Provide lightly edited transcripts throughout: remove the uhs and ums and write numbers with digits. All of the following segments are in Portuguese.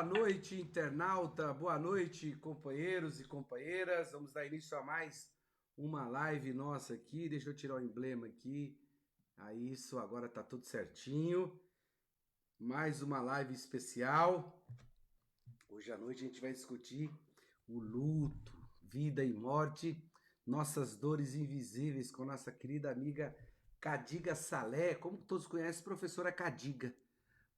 Boa noite, internauta, boa noite, companheiros e companheiras. Vamos dar início a mais uma live nossa aqui. Deixa eu tirar o emblema aqui. Aí, isso, agora tá tudo certinho. Mais uma live especial. Hoje à noite a gente vai discutir o luto, vida e morte, nossas dores invisíveis com nossa querida amiga Cadiga Salé, como todos conhecem, professora Cadiga.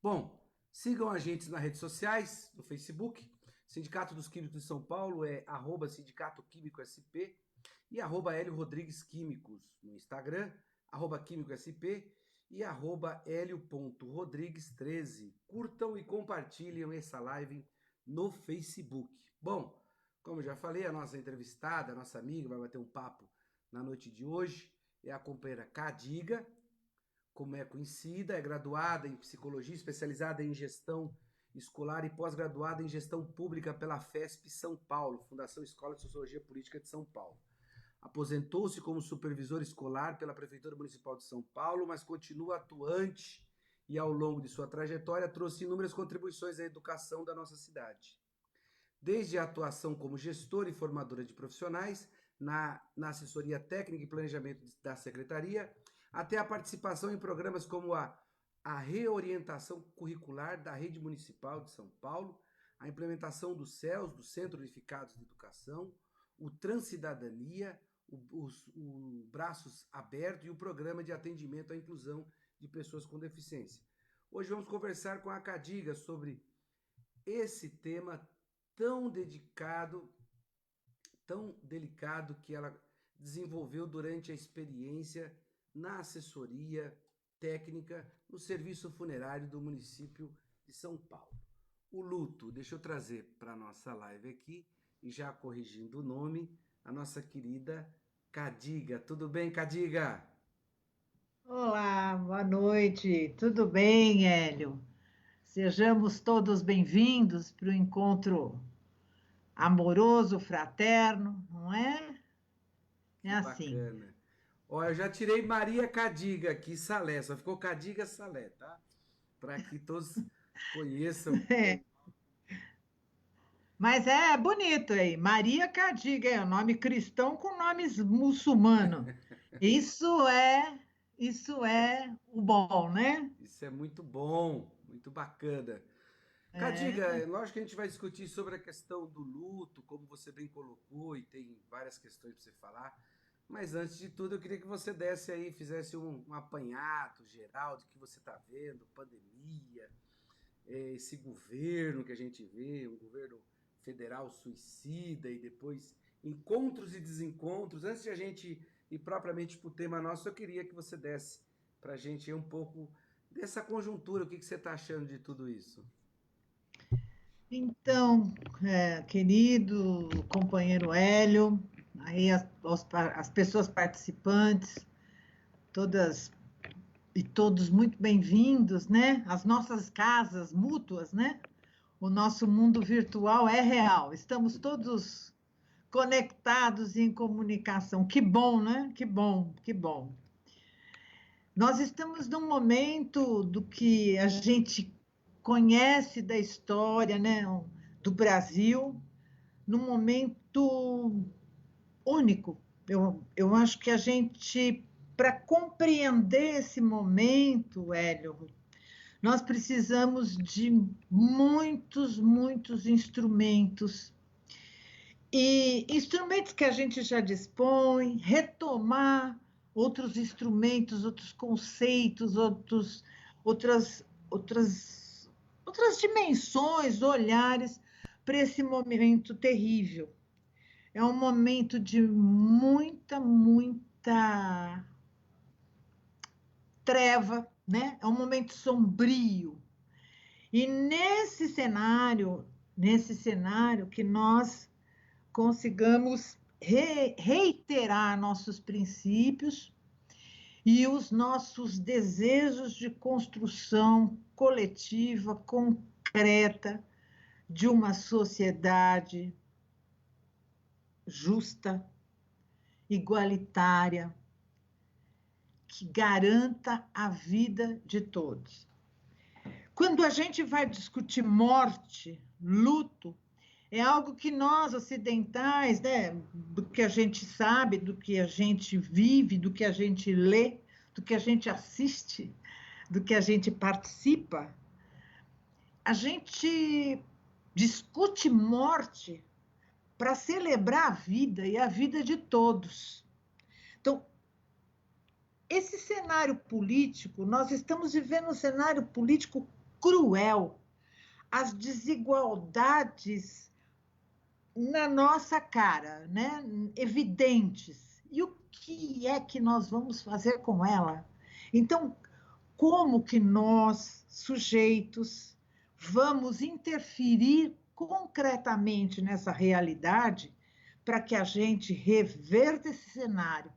Bom, sigam a gente nas redes sociais, no Facebook, Sindicato dos Químicos de São Paulo é @Sindicato Químico SP e @Hélio Rodrigues Químicos no Instagram, @Químico SP e @Hélio.Rodrigues13. Curtam e compartilhem essa live no Facebook. Bom, como eu já falei, a nossa entrevistada, a nossa amiga, vai bater um papo na noite de hoje, é a companheira Cadiga. Como é conhecida, é graduada em psicologia, especializada em gestão escolar e pós-graduada em gestão pública pela FESP São Paulo, Fundação Escola de Sociologia Política de São Paulo. Aposentou-se como supervisor escolar pela Prefeitura Municipal de São Paulo, mas continua atuante e ao longo de sua trajetória trouxe inúmeras contribuições à educação da nossa cidade. Desde a atuação como gestora e formadora de profissionais na assessoria técnica e planejamento da Secretaria, até a participação em programas como a reorientação curricular da Rede Municipal de São Paulo, a implementação do CELS, do Centro Unificado de Educação, o Transcidadania, o Braços Abertos e o Programa de Atendimento à Inclusão de Pessoas com Deficiência. Hoje vamos conversar com a Cadiga sobre esse tema tão dedicado, tão delicado que ela desenvolveu durante a experiência na assessoria técnica no serviço funerário do município de São Paulo. O luto, deixa eu trazer para a nossa live aqui, e já corrigindo o nome, a nossa querida Cadiga. Tudo bem, Cadiga? Olá, boa noite. Tudo bem, Hélio? Sejamos todos bem-vindos para o encontro amoroso, fraterno, não é? É Que assim. bacana. Ó, eu já tirei Maria Cadiga aqui, Salé, só ficou Cadiga Salé, tá? Para que todos conheçam. É, mas é bonito aí. Maria Cadiga é o nome cristão com nomes muçulmano. Isso é, isso é o bom, né? Isso é muito bom, muito bacana. Cadiga, É. lógico que a gente vai discutir sobre a questão do luto, como você bem colocou, e tem várias questões para você falar. Mas antes de tudo, eu queria que você desse aí, fizesse um apanhado geral do que você está vendo, pandemia, esse governo que a gente vê, um governo federal suicida e depois encontros e desencontros. Antes de a gente ir propriamente para o tema nosso, eu queria que você desse para a gente um pouco dessa conjuntura, o que você está achando de tudo isso? Então, querido companheiro Hélio, aí as pessoas participantes, todas e todos muito bem-vindos, né? As nossas casas mútuas, né? O nosso mundo virtual é real. Estamos todos conectados e em comunicação. Que bom, né? Que bom, que bom. Nós estamos num momento do que a gente conhece da história, né? Do Brasil, num momento único. Eu acho que a gente, para compreender esse momento, Hélio, nós precisamos de muitos, muitos instrumentos. E instrumentos que a gente já dispõe, retomar outros instrumentos, outros conceitos, outras, outras dimensões, olhares para esse momento terrível. É um momento de muita, muita treva, né? É um momento sombrio. E nesse cenário que nós consigamos reiterar nossos princípios e os nossos desejos de construção coletiva, concreta, de uma sociedade justa, igualitária, que garanta a vida de todos. Quando a gente vai discutir morte, luto, é algo que nós ocidentais, né, do que a gente sabe, do que a gente vive, do que a gente lê, do que a gente assiste, do que a gente participa, a gente discute morte para celebrar a vida e a vida de todos. Então, esse cenário político, nós estamos vivendo um cenário político cruel, as desigualdades na nossa cara, né? Evidentes. E o que é que nós vamos fazer com ela? Então, como que nós, sujeitos, vamos interferir concretamente nessa realidade para que a gente reverta esse cenário,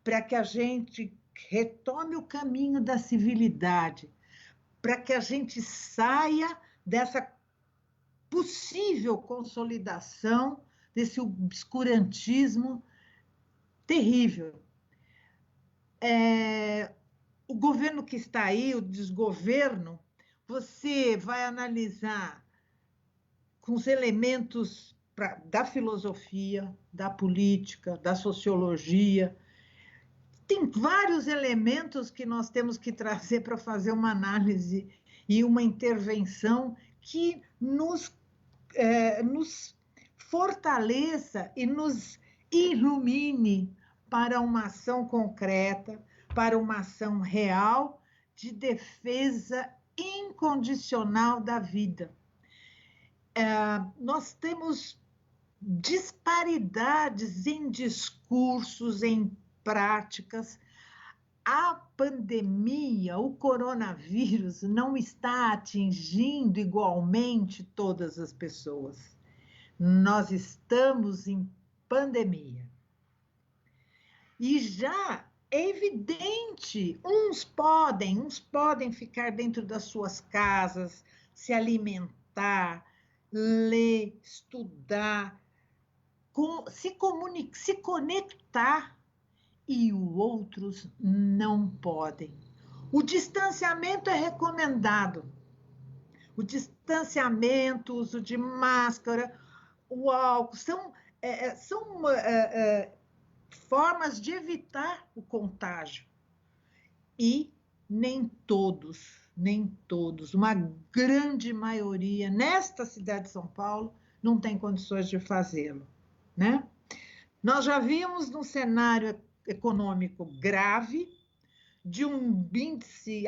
para que a gente retome o caminho da civilidade, para que a gente saia dessa possível consolidação desse obscurantismo terrível. O governo que está aí, o desgoverno, você vai analisar com os elementos da filosofia, da política, da sociologia. Tem vários elementos que nós temos que trazer para fazer uma análise e uma intervenção que nos fortaleça e nos ilumine para uma ação concreta, para uma ação real de defesa incondicional da vida. Nós temos disparidades em discursos, em práticas. A pandemia, o coronavírus, não está atingindo igualmente todas as pessoas. Nós estamos em pandemia. E já é evidente, uns podem ficar dentro das suas casas, se alimentar, ler, estudar, se conectar, e os outros não podem. O distanciamento é recomendado. O distanciamento, o uso de máscara, o álcool, são formas de evitar o contágio. E nem todos, uma grande maioria, nesta cidade de São Paulo, não tem condições de fazê-lo, né? Nós já vimos num cenário econômico grave, de um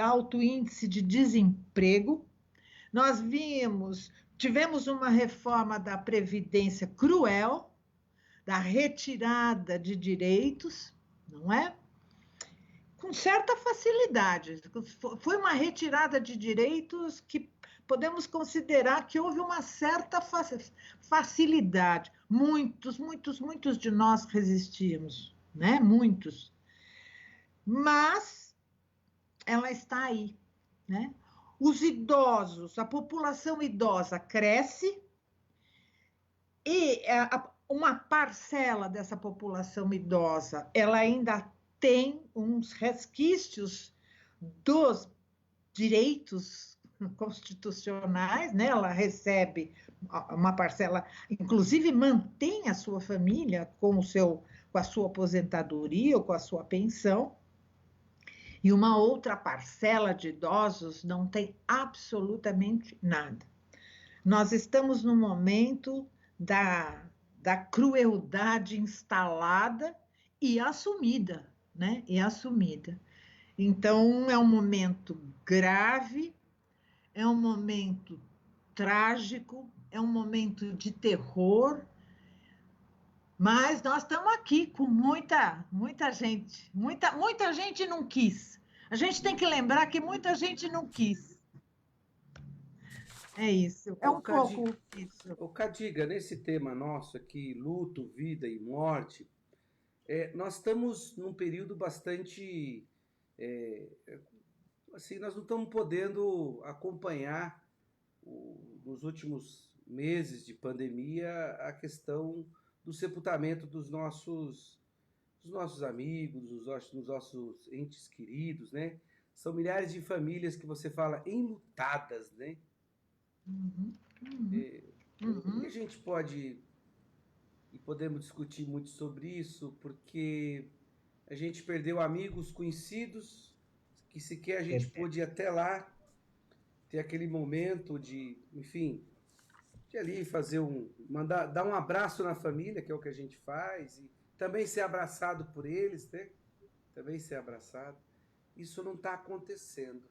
alto índice de desemprego. Nós tivemos uma reforma da Previdência cruel, da retirada de direitos, não é? Com certa facilidade. Foi uma retirada de direitos que podemos considerar que houve uma certa facilidade. Muitos de nós resistimos, né? Muitos. Mas ela está aí, né? Os idosos, a população idosa cresce e uma parcela dessa população idosa, ela ainda tem uns resquícios dos direitos constitucionais, né? Ela recebe uma parcela, inclusive mantém a sua família com a sua aposentadoria ou com a sua pensão, e uma outra parcela de idosos não tem absolutamente nada. Nós estamos no momento da crueldade instalada e assumida, né? E assumida. Então, é um momento grave, é um momento trágico, é um momento de terror, mas nós estamos aqui com muita gente. Muita gente não quis. A gente tem que lembrar que muita gente não quis. É isso. É um pouco isso. Ô, Cadiga, nesse tema nosso aqui, luto, vida e morte, nós estamos num período bastante. Assim, nós não estamos podendo acompanhar, nos últimos meses de pandemia, a questão do sepultamento dos nossos amigos, dos nossos entes queridos, né? São milhares de famílias que você fala enlutadas, né? Uhum, O que a uhum. gente pode, e podemos discutir muito sobre isso, porque a gente perdeu amigos, conhecidos, que sequer a gente pôde ir até lá, ter aquele momento de, enfim, de ali fazer mandar, dar um abraço na família, que é o que a gente faz, e também ser abraçado por eles, né? Também ser abraçado. Isso não está acontecendo.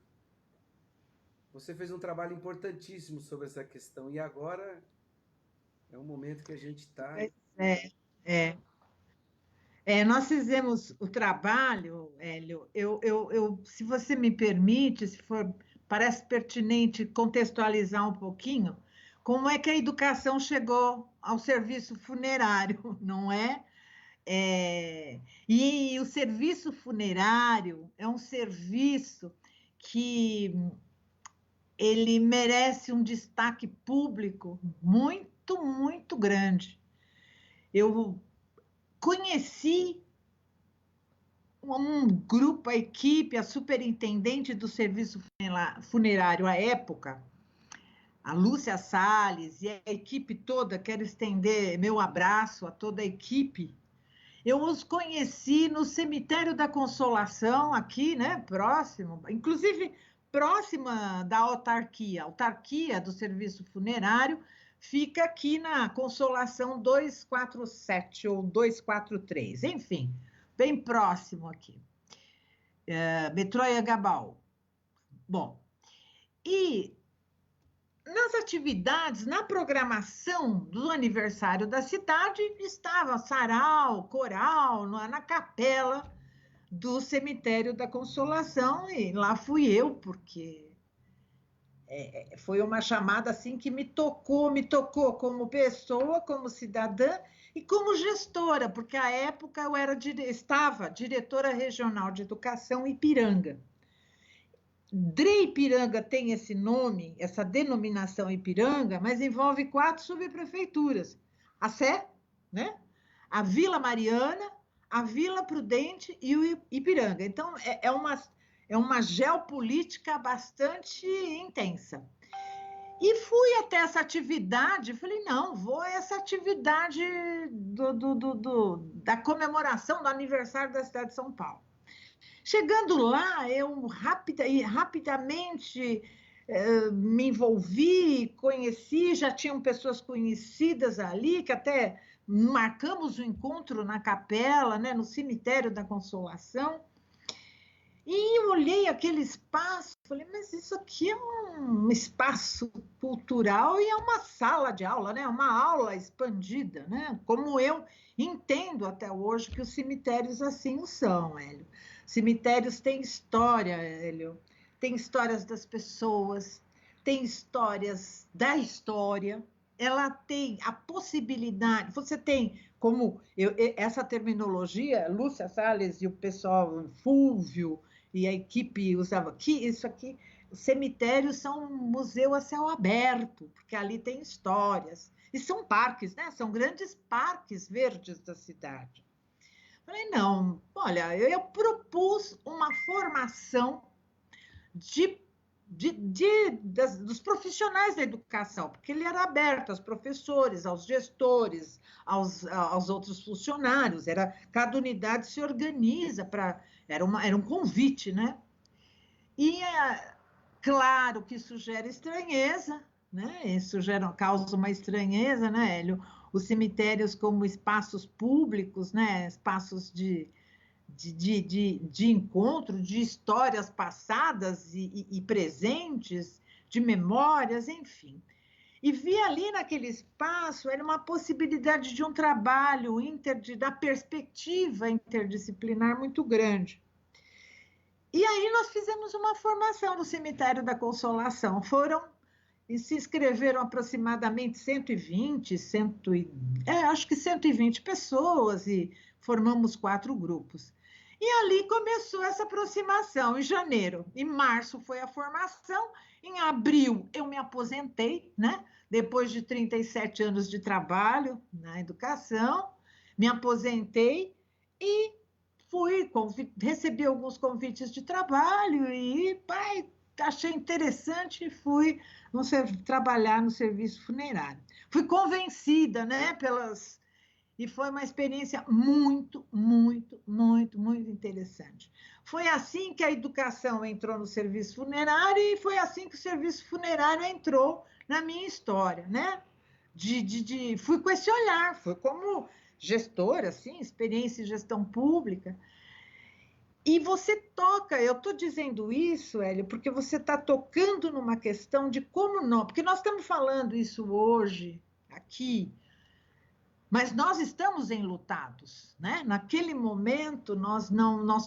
Você fez um trabalho importantíssimo sobre essa questão e agora é um momento que a gente está. Pois é, é. Nós fizemos o trabalho, Hélio, se você me permite, se for, parece pertinente contextualizar um pouquinho, como é que a educação chegou ao serviço funerário, não é? E o serviço funerário é um serviço que ele merece um destaque público muito, muito grande. Eu conheci um grupo, a equipe, a superintendente do serviço funerário à época, a Lúcia Salles e a equipe toda, quero estender meu abraço a toda a equipe. Eu os conheci no cemitério da Consolação, aqui, né, próximo, inclusive próxima da autarquia do serviço funerário, fica aqui na Consolação 247 ou 243, enfim, bem próximo aqui. Metroia Gabal. Bom, e nas atividades, na programação do aniversário da cidade, estava sarau, coral, na capela do cemitério da Consolação, e lá fui eu, porque foi uma chamada assim que me tocou como pessoa, como cidadã e como gestora, porque à época eu estava diretora regional de educação Ipiranga. DRE Ipiranga tem esse nome, essa denominação Ipiranga, mas envolve 4 subprefeituras. A Sé, né? A Vila Mariana, a Vila Prudente e o Ipiranga. Então, é uma geopolítica bastante intensa. E fui até essa atividade, falei, não, vou a essa atividade da comemoração do aniversário da cidade de São Paulo. Chegando lá, eu rapidamente me envolvi, conheci, já tinham pessoas conhecidas ali, que até marcamos o encontro na capela, né, no cemitério da Consolação, e eu olhei aquele espaço, falei, mas isso aqui é um espaço cultural e é uma sala de aula, né? Uma aula expandida, né? Como eu entendo até hoje que os cemitérios assim o são, Hélio. Cemitérios têm história, Hélio. Tem histórias das pessoas, tem histórias da história. Ela tem a possibilidade, você tem como essa terminologia, Lúcia Salles e o pessoal, Fúvio, e a equipe usava aqui, isso aqui, os cemitérios são um museu a céu aberto, porque ali tem histórias. E são parques, né? São grandes parques verdes da cidade. Falei, não, olha, eu propus uma formação dos profissionais da educação, porque ele era aberto aos professores, aos gestores, aos outros funcionários, cada unidade se organiza para. Era um convite, né? E claro que isso gera estranheza, né? Isso causa uma estranheza, né, Hélio? Os cemitérios como espaços públicos, né? Espaços de encontro, de histórias passadas e presentes, de memórias, enfim. E vi ali naquele espaço, era uma possibilidade de um trabalho da perspectiva interdisciplinar muito grande. E aí nós fizemos uma formação no Cemitério da Consolação. E se inscreveram aproximadamente 120, acho que 120 pessoas, e formamos 4 grupos. E ali começou essa aproximação, em janeiro. Em março foi a formação, em abril eu me aposentei, né? Depois de 37 anos de trabalho na educação, me aposentei e recebi alguns convites de trabalho e pai, achei interessante e fui trabalhar no serviço funerário. Fui convencida, né, e foi uma experiência muito, muito, muito, muito interessante. Foi assim que a educação entrou no serviço funerário e foi assim que o serviço funerário entrou na minha história, né? Fui com esse olhar, fui como gestora, assim, experiência em gestão pública. E você toca, eu estou dizendo isso, Hélio, porque você está tocando numa questão de como não, porque nós estamos falando isso hoje, aqui, mas nós estamos enlutados, né? Naquele momento, nós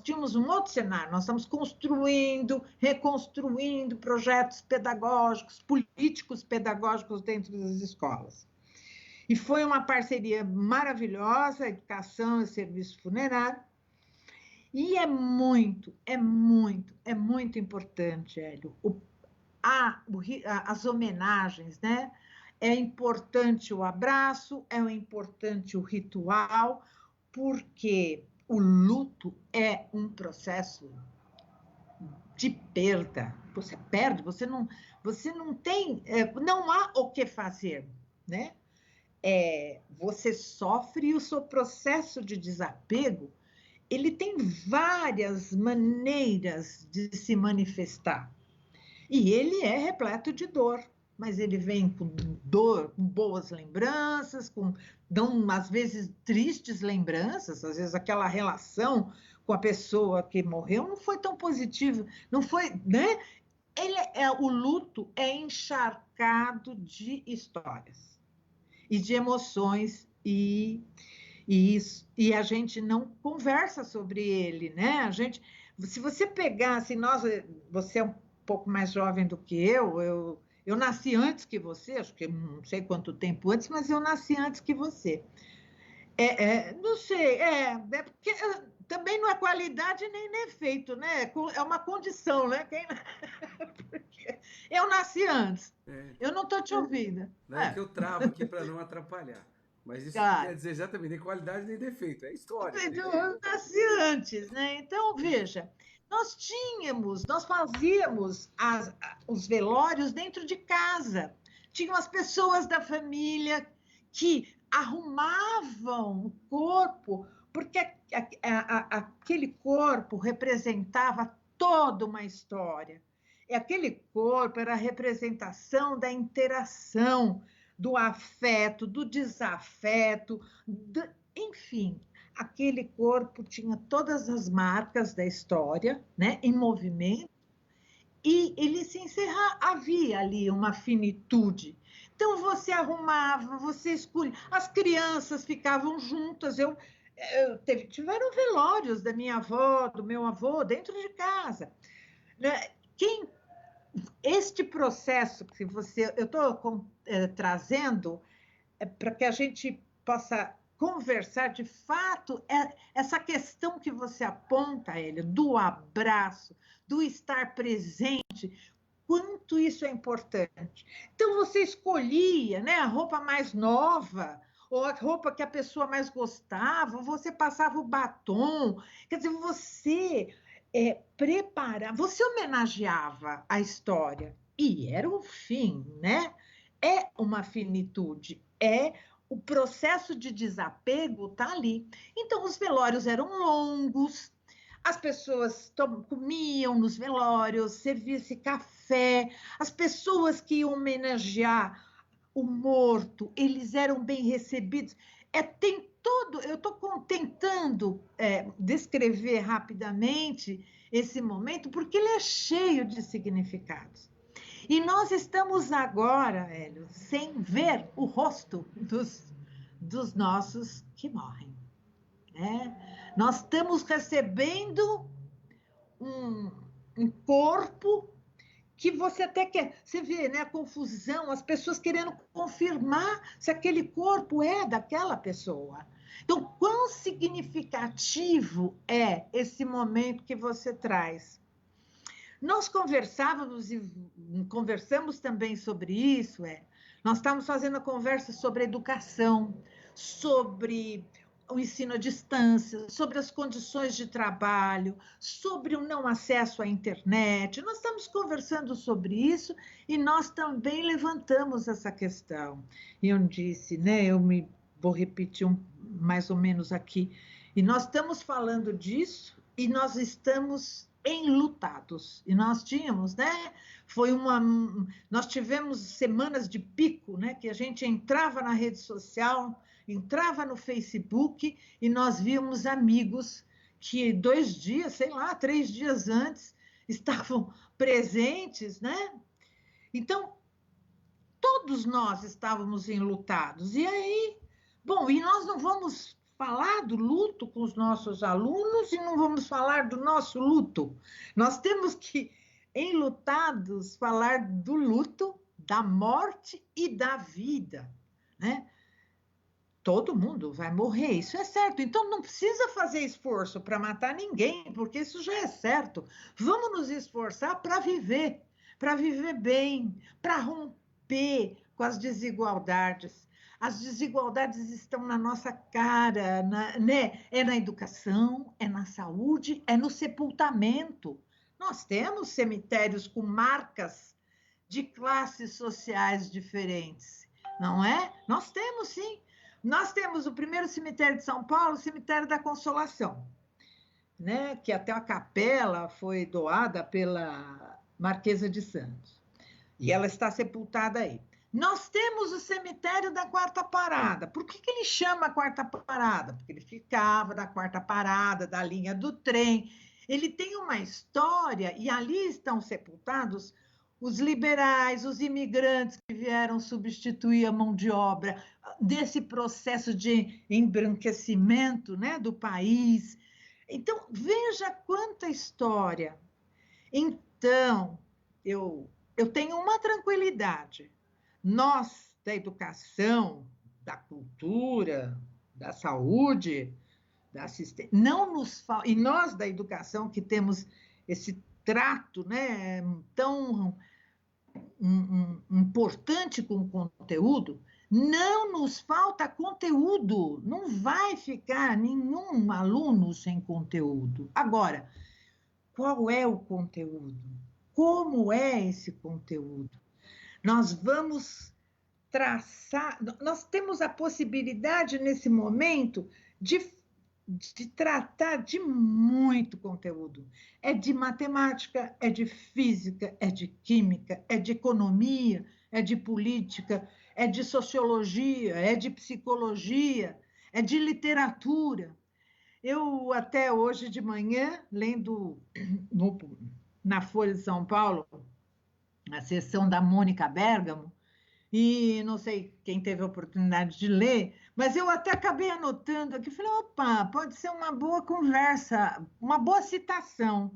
tínhamos um outro cenário, nós estamos construindo, reconstruindo projetos pedagógicos, políticos pedagógicos dentro das escolas. E foi uma parceria maravilhosa, educação e serviço funerário, e é muito importante, Hélio, as homenagens, né? É importante o abraço, é importante o ritual, porque o luto é um processo de perda. Você perde, você não tem, não há o que fazer, né? Você sofre e o seu processo de desapego, ele tem várias maneiras de se manifestar. E ele é repleto de dor, mas ele vem com dor, com boas lembranças, às vezes tristes lembranças, às vezes aquela relação com a pessoa que morreu não foi tão positiva, não foi, né? O luto é encharcado de histórias e de emoções e a gente não conversa sobre ele, né? Se você pegar, você é um pouco mais jovem do que eu nasci antes que você, acho que não sei quanto tempo antes, mas eu nasci antes que você. Não sei, porque também não é qualidade nem defeito, né? É uma condição, né? Porque eu nasci antes. Eu não estou te ouvindo. Não é que eu travo aqui para não atrapalhar. Mas isso não quer dizer exatamente nem qualidade nem defeito, é história. Eu nasci antes, né? Então, veja, nós fazíamos os velórios dentro de casa. Tinham as pessoas da família que arrumavam o corpo, porque aquele corpo representava toda uma história. E aquele corpo era a representação da interação, do afeto, do desafeto, enfim, aquele corpo tinha todas as marcas da história, né, em movimento, e ele se encerrava, havia ali uma finitude. Então, você arrumava, você escolhia, as crianças ficavam juntas, tiveram velórios da minha avó, do meu avô, dentro de casa. Este processo que eu estou trazendo para que a gente possa conversar de fato, essa questão que você aponta, Hélio, do abraço, do estar presente, quanto isso é importante. Então, você escolhia, né, a roupa mais nova, ou a roupa que a pessoa mais gostava, você passava o batom, quer dizer, você você homenageava a história, e era o fim, né? É uma finitude, o processo de desapego está ali. Então, os velórios eram longos, as pessoas comiam nos velórios, servia-se café, as pessoas que iam homenagear o morto, eles eram bem recebidos. Eu estou tentando descrever rapidamente esse momento, porque ele é cheio de significados. E nós estamos agora, Hélio, sem ver o rosto dos nossos que morrem, né? Nós estamos recebendo um corpo que você até quer. Você vê, né, a confusão, as pessoas querendo confirmar se aquele corpo é daquela pessoa. Então, quão significativo é esse momento que você traz? Nós conversávamos e conversamos também sobre isso, nós estávamos fazendo a conversa sobre educação, sobre o ensino à distância, sobre as condições de trabalho, sobre o não acesso à internet. Nós estamos conversando sobre isso e nós também levantamos essa questão. E eu disse, né, vou repetir mais ou menos aqui, e nós estamos falando disso e nós estamos enlutados. E nós tínhamos, né? Nós tivemos semanas de pico, né? Que a gente entrava na rede social, entrava no Facebook e nós víamos amigos que 2 dias, sei lá, 3 dias antes estavam presentes, né? Então, todos nós estávamos enlutados. E aí, bom, e nós não vamos falar do luto com os nossos alunos e não vamos falar do nosso luto. Nós temos que, enlutados, falar do luto, da morte e da vida, né? Todo mundo vai morrer, isso é certo. Então não precisa fazer esforço para matar ninguém, porque isso já é certo. Vamos nos esforçar para viver bem, para romper com as desigualdades. As desigualdades estão na nossa cara, né? É na educação, é na saúde, é no sepultamento. Nós temos cemitérios com marcas de classes sociais diferentes, não é? Nós temos, sim. Nós temos o primeiro cemitério de São Paulo, o cemitério da Consolação, né? Que até a capela foi doada pela Marquesa de Santos. E ela está sepultada aí. Nós temos o cemitério da Quarta Parada. Por que ele chama Quarta Parada? Porque ele ficava da Quarta Parada, da linha do trem. Ele tem uma história, e ali estão sepultados os liberais, os imigrantes que vieram substituir a mão de obra, desse processo de embranquecimento, né, do país. Então, veja quanta história. Então, eu tenho uma tranquilidade. Nós, da educação, da cultura, da saúde, da assistência, não nos falta, e nós da educação que temos esse trato, né, tão importante com o conteúdo, não nos falta conteúdo, não vai ficar nenhum aluno sem conteúdo. Agora, qual é o conteúdo? Como é esse conteúdo? Nós vamos traçar, nós temos a possibilidade nesse momento de tratar de muito conteúdo. É de matemática, é de física, é de química, é de economia, é de política, é de sociologia, é de psicologia, é de literatura. Eu até hoje de manhã, lendo na Folha de São Paulo, a sessão da Mônica Bergamo, e não sei quem teve a oportunidade de ler, mas eu até acabei anotando aqui, falei, opa, pode ser uma boa conversa, uma boa citação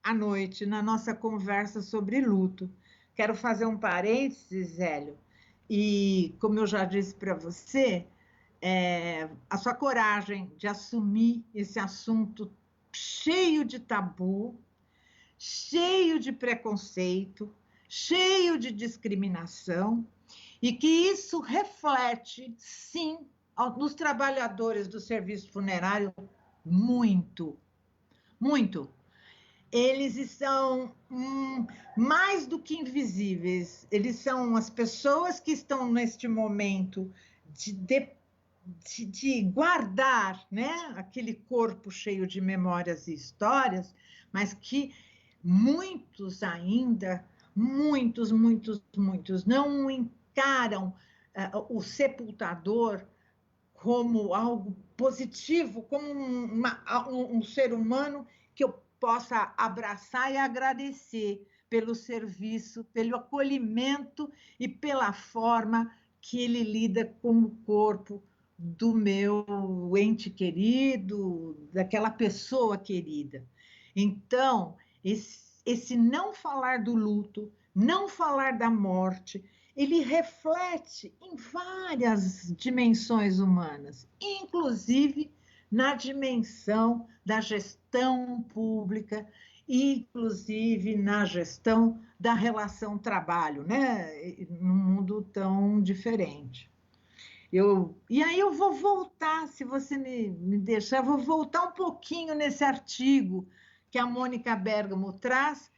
à noite, na nossa conversa sobre luto. Quero fazer um parênteses, Hélio, e como eu já disse para você, a sua coragem de assumir esse assunto cheio de tabu, cheio de preconceito, cheio de discriminação, e que isso reflete, sim, nos trabalhadores do serviço funerário muito, muito. Eles são mais do que invisíveis, eles são as pessoas que estão neste momento de guardar, né, aquele corpo cheio de memórias e histórias, mas que muitos ainda, muitos não encaram o sepultador como algo positivo, como um ser humano que eu possa abraçar e agradecer pelo serviço, pelo acolhimento e pela forma que ele lida com o corpo do meu ente querido, daquela pessoa querida. Então, esse não falar do luto, não falar da morte, ele reflete em várias dimensões humanas, inclusive na dimensão da gestão pública, inclusive na gestão da relação trabalho, né? Num mundo tão diferente. E aí eu vou voltar, se você me deixar, eu vou voltar um pouquinho nesse artigo que a Mônica Bergamo traz,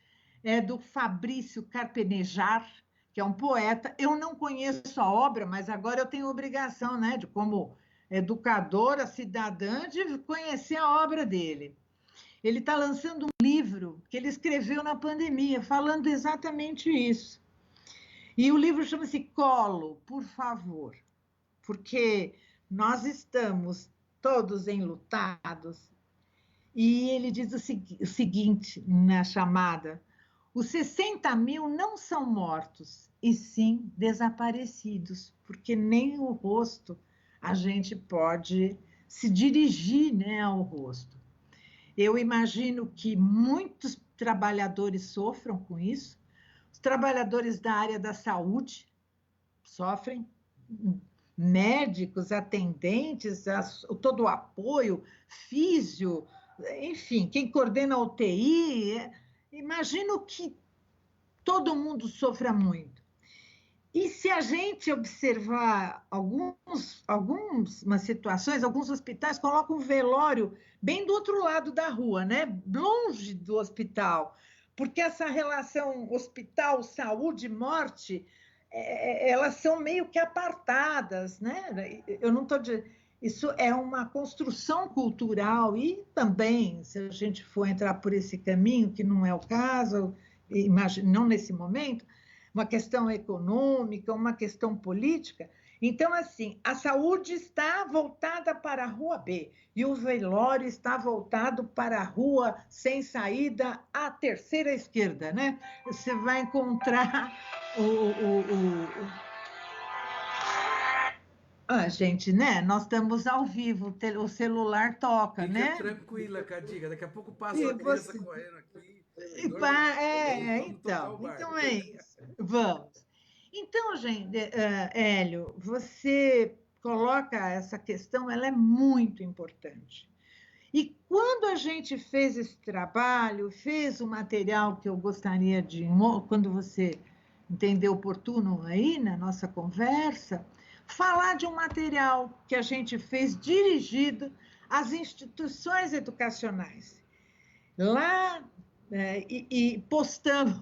do Fabrício Carpenejar, que é um poeta. Eu não conheço a obra, mas agora eu tenho obrigação, né, de como educadora, cidadã, de conhecer a obra dele. Ele está lançando um livro que ele escreveu na pandemia, falando exatamente isso. E o livro chama-se Colo, por favor, porque nós estamos todos enlutados. E ele diz o seguinte na chamada: os 60 mil não são mortos, e sim desaparecidos, porque nem o rosto a gente pode se dirigir, né, ao rosto. Eu imagino que muitos trabalhadores sofram com isso, os trabalhadores da área da saúde sofrem, médicos, atendentes, todo o apoio, físio, enfim, quem coordena a UTI, imagino que todo mundo sofra muito. E se a gente observar algumas situações, alguns hospitais colocam um velório bem do outro lado da rua, né? Longe do hospital, porque essa relação hospital, saúde, morte, elas são meio que apartadas, né? Eu não estou dizendo. Isso é uma construção cultural e também, se a gente for entrar por esse caminho, que não é o caso, não nesse momento, uma questão econômica, uma questão política. Então, assim, a saúde está voltada para a rua B e o velório está voltado para a rua sem saída, à terceira esquerda, né? Você vai encontrar gente, né? Nós estamos ao vivo, o celular toca, Fica né? tranquila, Cadiga. Daqui a pouco passa E uma criança você... correndo aqui. Vamos tocar o então barco. é isso. Vamos. Então, gente, Hélio, você coloca essa questão, ela é muito importante. E quando a gente fez esse trabalho, fez o material que eu gostaria de, quando você entender oportuno aí na nossa conversa, falar de um material que a gente fez dirigido às instituições educacionais. Lá, e postamos,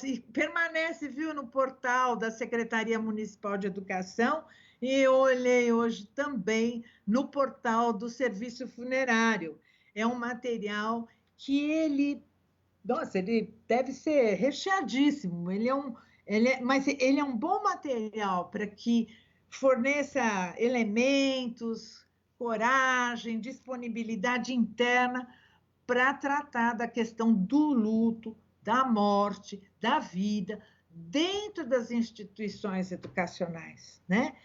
e permanece, viu, no portal da Secretaria Municipal de Educação, e eu olhei hoje também no portal do Serviço Funerário. É um material que ele deve ser recheadíssimo, mas ele é um bom material para que forneça elementos, coragem, disponibilidade interna para tratar da questão do luto, da morte, da vida, dentro das instituições educacionais, né?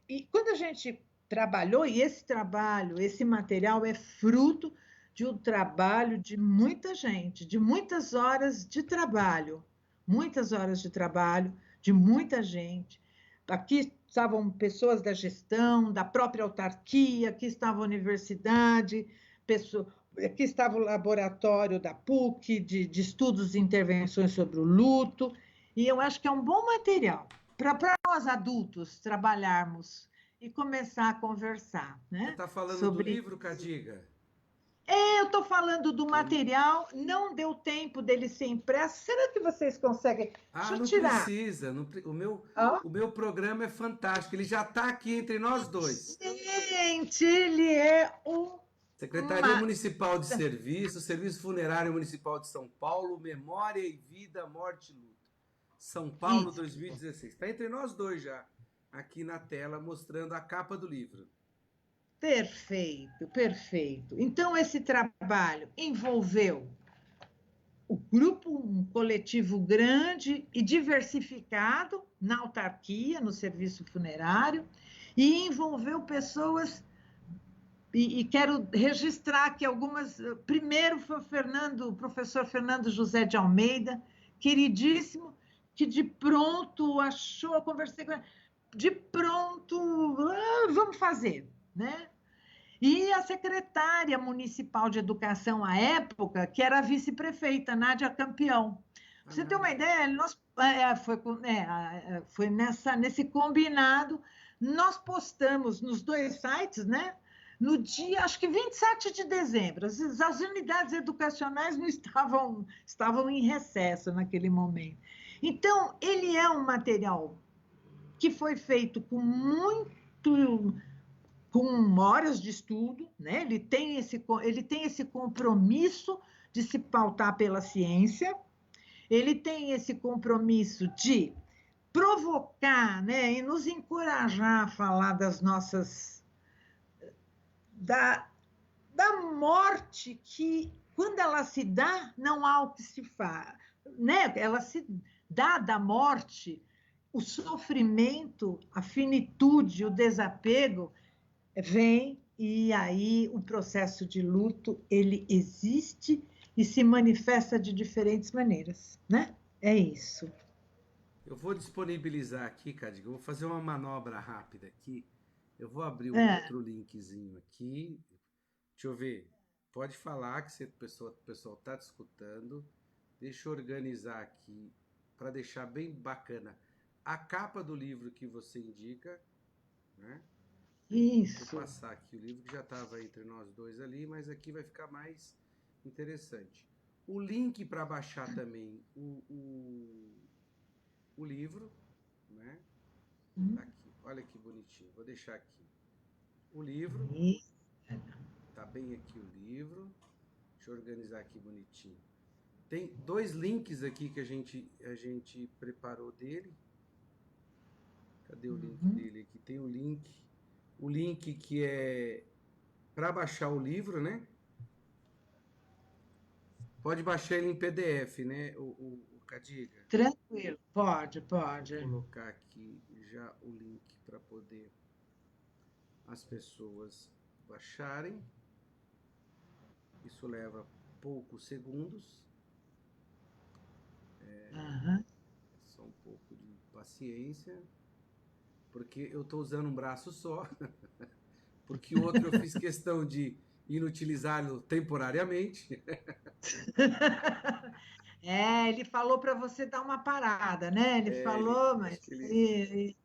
E quando a gente trabalhou, e esse trabalho, esse material é fruto de um trabalho de muita gente, de muitas horas de trabalho, de muita gente. Aqui estavam pessoas da gestão, da própria autarquia, aqui estava a universidade, aqui estava o laboratório da PUC, de estudos e intervenções sobre o luto, e eu acho que é um bom material para nós adultos trabalharmos e começar a conversar, Você né? está falando do Sobre. livro, Cadiga? Eu estou falando do material, não deu tempo dele ser impresso. Será que vocês conseguem? Ah, Deixa eu não tirar. precisa. Ó. O meu programa é fantástico. Ele já está aqui entre nós dois. Gente, ele é Secretaria uma. Municipal de Serviço, Serviço Funerário Municipal de São Paulo, Memória e Vida, Morte e Luto. São Paulo Isso. 2016. Está entre nós dois já, aqui na tela, mostrando a capa do livro. Perfeito, perfeito. Então, esse trabalho envolveu o grupo, um coletivo grande e diversificado na autarquia, no serviço funerário, e envolveu pessoas, e quero registrar que algumas. Primeiro foi o professor Fernando José de Almeida, queridíssimo, que de pronto achou, conversei com ele, de pronto, vamos fazer, né? E a secretária municipal de educação à época, que era a vice-prefeita, Nádia Campeão. Pra você ter uma ideia, foi nesse combinado, nós postamos nos 2 sites, né? No dia, acho que 27 de dezembro. As unidades educacionais não estavam em recesso naquele momento. Então, ele é um material que foi feito com horas de estudo, né? Ele tem esse compromisso de se pautar pela ciência, ele tem esse compromisso de provocar, né, e nos encorajar a falar das nossas da, da morte que quando ela se dá, não há o que se faz, né? Ela se dá da morte, o sofrimento, a finitude, o desapego vem e aí o processo de luto ele existe e se manifesta de diferentes maneiras, né? É isso. Eu vou disponibilizar aqui, Cadiga, eu vou fazer uma manobra rápida aqui. Eu vou abrir um É. outro linkzinho aqui. Deixa eu ver. Pode falar que o pessoal está te escutando. Deixa eu organizar aqui para deixar bem bacana a capa do livro que você indica, né? Vou Isso. passar aqui o livro que já estava entre nós dois ali, mas aqui vai ficar mais interessante. O link para baixar também o livro, né? Tá aqui. Olha que bonitinho. Vou deixar aqui o livro. Tá bem aqui o livro. Deixa eu organizar aqui bonitinho. Tem 2 links aqui que a gente preparou dele. Cadê o link dele aqui? Tem o link que é para baixar o livro, né? Pode baixar ele em PDF, né, o Cadiga? Tranquilo, pode, Vou pode. colocar aqui já o link para poder as pessoas baixarem. Isso leva poucos segundos. Só um pouco de paciência. Porque eu estou usando um braço só. Porque o outro eu fiz questão de inutilizá-lo temporariamente. É, ele falou para você dar uma parada, né? Ele falou, Acho mas que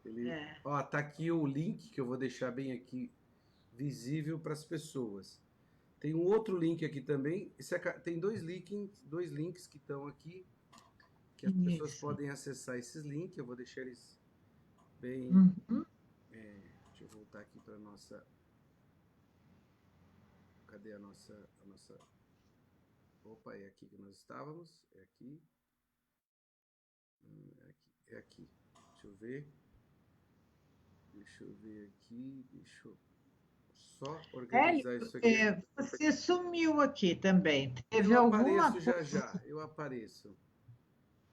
ele... é. Ó, tá aqui o link que eu vou deixar bem aqui visível para as pessoas. Tem um outro link aqui também. Tem dois links que estão aqui, que as pessoas Isso. podem acessar esses links. Eu vou deixar eles bem. Uhum. Deixa eu voltar aqui para nossa. Cadê a nossa. Opa, é aqui que nós estávamos. É aqui. É aqui. Deixa eu ver. Deixa eu ver aqui. Deixa eu só organizar isso aqui. Você sumiu aqui também. Teve Eu alguma apareço coisa? já já. Eu apareço.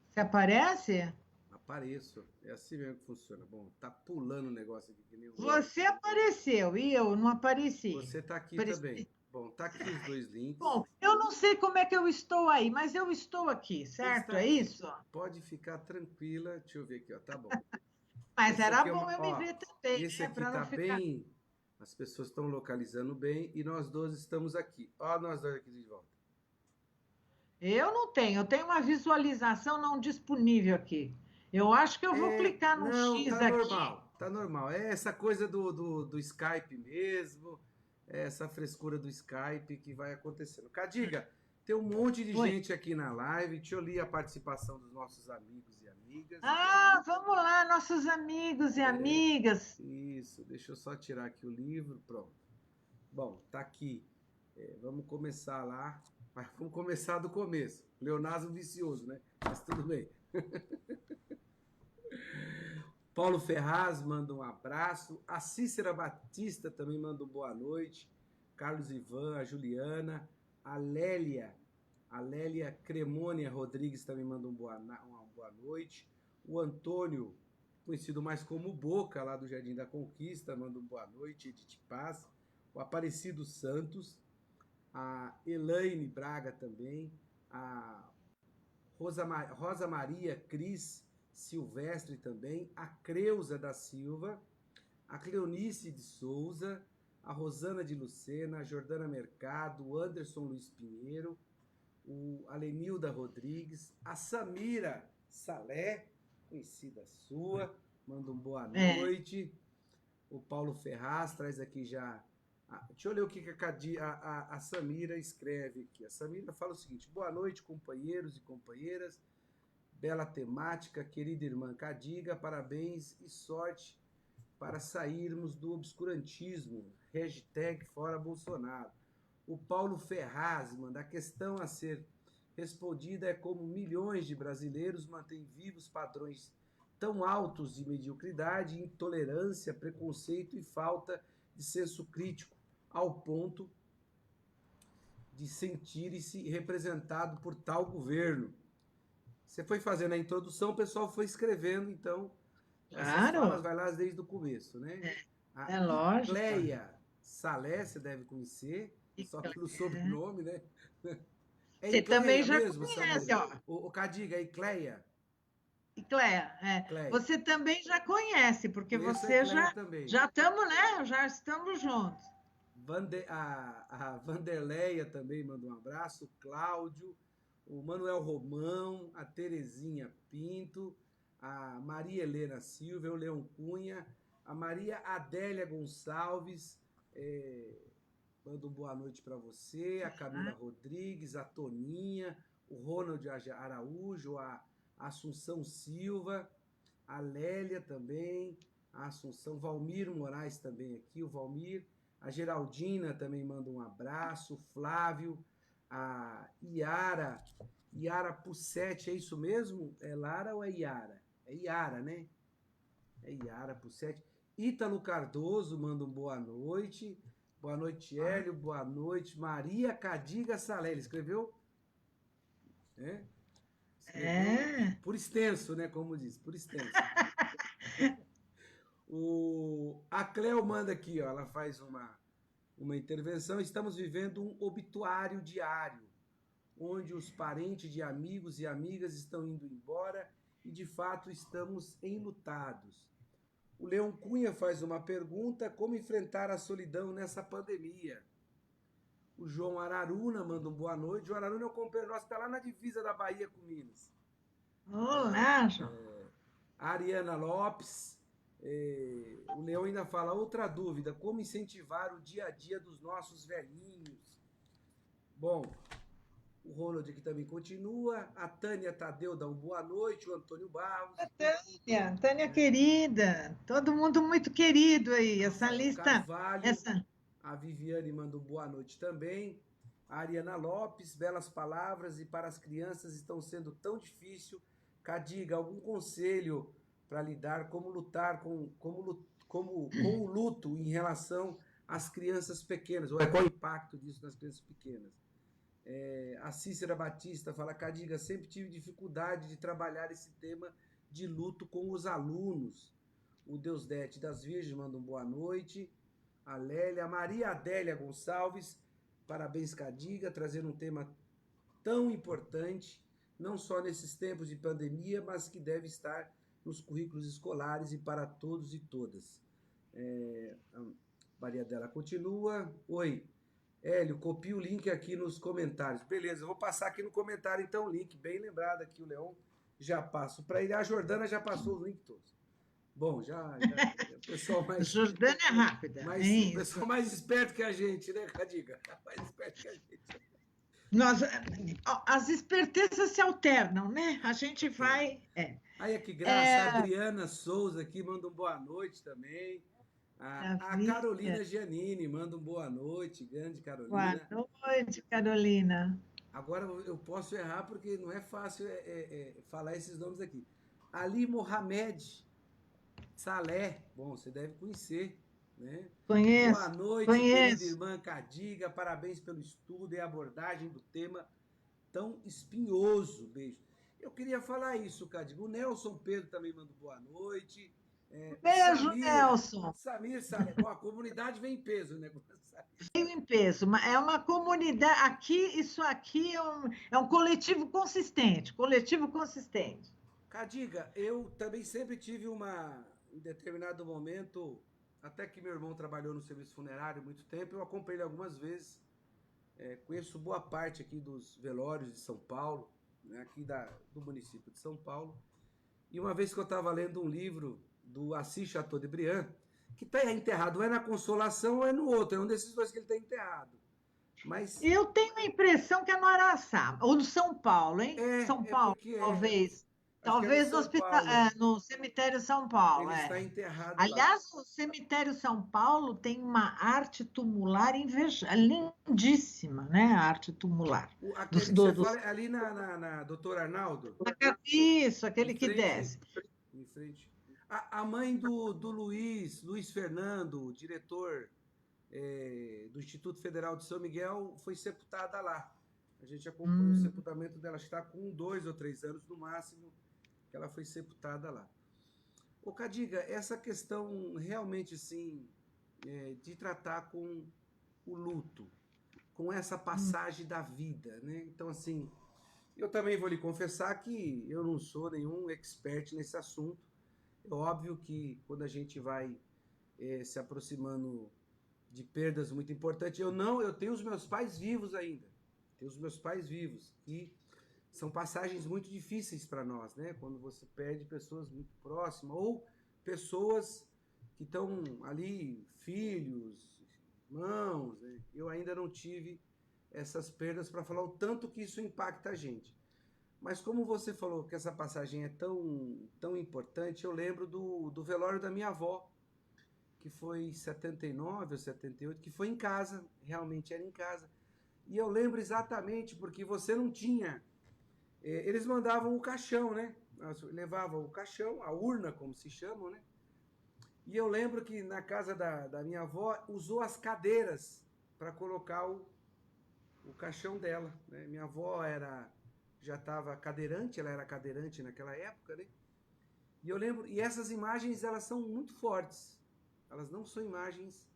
Você aparece? Apareço. É assim mesmo que funciona. Bom, tá pulando o negócio aqui que nem um. Você apareceu e eu não apareci. Você tá aqui também. Apareci. Bom, tá aqui os 2 links. Bom, eu não sei como é que eu estou aí, mas eu estou aqui, Você está certo? É aqui. isso? Pode ficar tranquila. Deixa eu ver aqui, ó. Tá bom. Mas Esse era aqui é bom uma, eu me ó, ver também, esse né? aqui Para não tá ficar. bem, as pessoas estão localizando bem e nós dois estamos aqui. Ó, nós dois aqui de volta. Eu não tenho, eu tenho uma visualização não disponível aqui. Eu acho que eu vou clicar no Não, X tá aqui. normal, tá normal. É essa coisa do Skype mesmo, é essa frescura do Skype que vai acontecendo. Cadiga, tem um monte de Oi. gente aqui na live. Deixa eu ler a participação dos nossos amigos e amigas. Ah, vamos lá, nossos amigos e amigas. Isso, deixa eu só tirar aqui o livro, pronto. Bom, tá aqui. Vamos começar lá. Mas vamos começar do começo. Leonardo vicioso, né? Mas tudo bem. Paulo Ferraz manda um abraço. A Cícera Batista também manda um boa noite. Carlos Ivan, a Juliana, a Lélia Cremônia Rodrigues também manda uma boa noite. O Antônio, conhecido mais como Boca, lá do Jardim da Conquista, manda um boa noite, Edith Paz. O Aparecido Santos, a Elaine Braga também, a Rosa Maria Cris Silvestre também, a Creuza da Silva, a Cleonice de Souza, a Rosana de Lucena, a Jordana Mercado, o Anderson Luiz Pinheiro, o Alenilda Rodrigues, a Samira Salé, conhecida sua, manda um boa noite. O Paulo Ferraz traz aqui já. Deixa eu ler o que a Samira escreve aqui. A Samira fala o seguinte: boa noite, companheiros e companheiras. Bela temática, querida irmã Cadiga, parabéns e sorte para sairmos do obscurantismo. Hashtag fora Bolsonaro. O Paulo Ferraz manda: a questão a ser respondida é como milhões de brasileiros mantêm vivos padrões tão altos de mediocridade, intolerância, preconceito e falta de senso crítico, ao ponto de sentir-se representado por tal governo. Você foi fazendo a introdução, o pessoal foi escrevendo, então, essas falas vai lá desde o começo, né? É lógico. Icleia Salé, você deve conhecer, só pelo sobrenome, né? Você também já mesmo, conhece, ó. O Cadiga, Icleia. Icleia, Cleia. Você também já conhece, porque Conheço você já estamos, né? Já estamos juntos. A Vanderleia também manda um abraço, o Cláudio, o Manuel Romão, a Terezinha Pinto, a Maria Helena Silva, o Leão Cunha, a Maria Adélia Gonçalves, manda um boa noite para você, a Camila Rodrigues, a Toninha, o Ronald Araújo, a Assunção Silva, a Lélia também, a Assunção, Valmir Moraes também aqui, o Valmir, a Geraldina também manda um abraço, o Flávio, a Iara Pussetti, é isso mesmo? É Lara ou é Iara? É Iara, né? É Iara Pussetti. Ítalo Cardoso manda um boa noite. Boa noite, Hélio. Boa noite. Maria Cadiga Salé. Ele escreveu? Escreveu por extenso, né? Como diz, por extenso. A Cleo manda aqui, ó, ela faz uma intervenção. Estamos vivendo um obituário diário, onde os parentes de amigos e amigas estão indo embora e, de fato, estamos enlutados. O Leão Cunha faz uma pergunta: como enfrentar a solidão nessa pandemia? O João Araruna manda um boa noite. O João Araruna é um companheiro nosso, está lá na divisa da Bahia com Minas. Olá, João. A Ariana Lopes. O Leão ainda fala: outra dúvida, como incentivar o dia a dia dos nossos velhinhos? Bom, o Ronald aqui também continua. A Tânia Tadeu dá uma boa noite. O Antônio Barros. A Tânia querida. Todo mundo muito querido aí. Essa lista. Carvalho, a Viviane manda boa noite também. A Ariana Lopes, belas palavras, e para as crianças estão sendo tão difícil. Cadiga, algum conselho para lidar, como lutar com o luto em relação às crianças pequenas? Ou qual o impacto disso nas crianças pequenas? A Cícera Batista fala: Cadiga, sempre tive dificuldade de trabalhar esse tema de luto com os alunos. O Deusdete das Virgens manda um boa noite. A Lélia, a Maria Adélia Gonçalves, parabéns, Cadiga, trazendo um tema tão importante, não só nesses tempos de pandemia, mas que deve estar nos currículos escolares e para todos e todas. A Maria Adélia continua. Oi, Hélio, copia o link aqui nos comentários. Beleza, eu vou passar aqui no comentário então o link, bem lembrado aqui, o Leão já passo para ele. A Jordana já passou os links todos. Bom, já o pessoal mais... Jordana é rápida. O pessoal mais esperto que a gente, né, Cadiga? Mais esperto que a gente. As espertezas se alternam, né? A gente vai... Aí, que graça. A Adriana Souza aqui manda um boa noite também. A Carolina Giannini manda um boa noite. Grande Carolina. Boa noite, Carolina. Agora eu posso errar porque não é fácil falar esses nomes aqui. Ali Mohamed Salé, bom, você deve conhecer, né? Conheço. Boa noite, querida irmã Cadiga, parabéns pelo estudo e abordagem do tema tão espinhoso. Beijo. Eu queria falar isso, Cadiga. O Nelson Pedro também manda boa noite. Beijo, Nelson. Samir Salé. Bom, a comunidade vem em peso, né? Vem em peso. É uma comunidade. Isso aqui é um coletivo consistente. Cadiga, eu também sempre tive em determinado momento, até que meu irmão trabalhou no serviço funerário há muito tempo, eu acompanhei ele algumas vezes. Conheço boa parte aqui dos velórios de São Paulo, né, aqui do município de São Paulo. E uma vez que eu estava lendo um livro do Assis Chateaubriand, que está enterrado, ou é na Consolação ou é no outro, é um desses dois que ele está enterrado. Mas Eu tenho a impressão que é no Araçá, ou no São Paulo, hein? São é Paulo, porque talvez. acho que é no Talvez no São hospital, Paulo. no cemitério São Paulo, Ele está é. enterrado lá. Aliás, o cemitério São Paulo tem uma arte tumular lindíssima, né? A arte tumular. Aquele que você fala é ali na Doutor Arnaldo, Isso, em aquele que frente, desce. em frente. A mãe do Luiz Fernando, diretor do Instituto Federal de São Miguel, foi sepultada lá. A gente acompanhou o Hum, sepultamento dela, está com 2 ou 3 anos no máximo, que ela foi sepultada lá. Ô Cadiga, essa questão realmente assim, de tratar com o luto, com essa hum, passagem da vida, né? Então, assim, eu também vou lhe confessar que eu não sou nenhum expert nesse assunto. É óbvio que quando a gente vai se aproximando de perdas muito importantes, eu tenho os meus pais vivos ainda. Tenho os meus pais vivos, que são passagens muito difíceis para nós, né? Quando você perde pessoas muito próximas ou pessoas que estão ali, filhos, irmãos, né? Eu ainda não tive essas perdas para falar o tanto que isso impacta a gente. Mas como você falou que essa passagem é tão importante, eu lembro do velório da minha avó, que foi em 79 ou 78, que foi em casa, realmente era em casa. E eu lembro exatamente porque você não tinha. Eles mandavam o caixão, né? Levavam o caixão, a urna, como se chamam, né? E eu lembro que na casa da minha avó usou as cadeiras para colocar o caixão dela. Né? Minha avó já estava cadeirante, ela era cadeirante naquela época, né? E eu lembro, e essas imagens elas são muito fortes. Elas não são imagens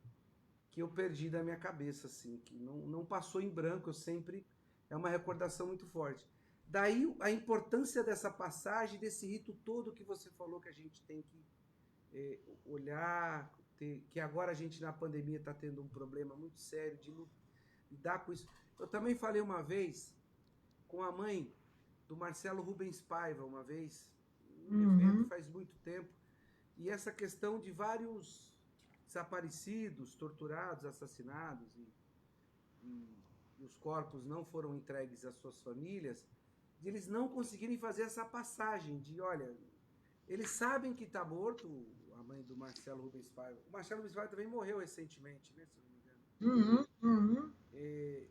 que eu perdi da minha cabeça, assim, que não passou em branco, eu sempre é uma recordação muito forte. Daí a importância dessa passagem, desse rito todo que você falou que a gente tem que olhar, que agora a gente na pandemia está tendo um problema muito sério de lidar com isso. Eu também falei uma vez com a mãe do Marcelo Rubens Paiva, uma vez, num evento uhum. faz muito tempo, e essa questão de vários desaparecidos, torturados, assassinados, e os corpos não foram entregues às suas famílias, de eles não conseguirem fazer essa passagem de, olha, eles sabem que está morto, a mãe do Marcelo Rubens Paiva. O Marcelo Rubens Paiva também morreu recentemente, né, se eu não me engano. Uhum, uhum. Que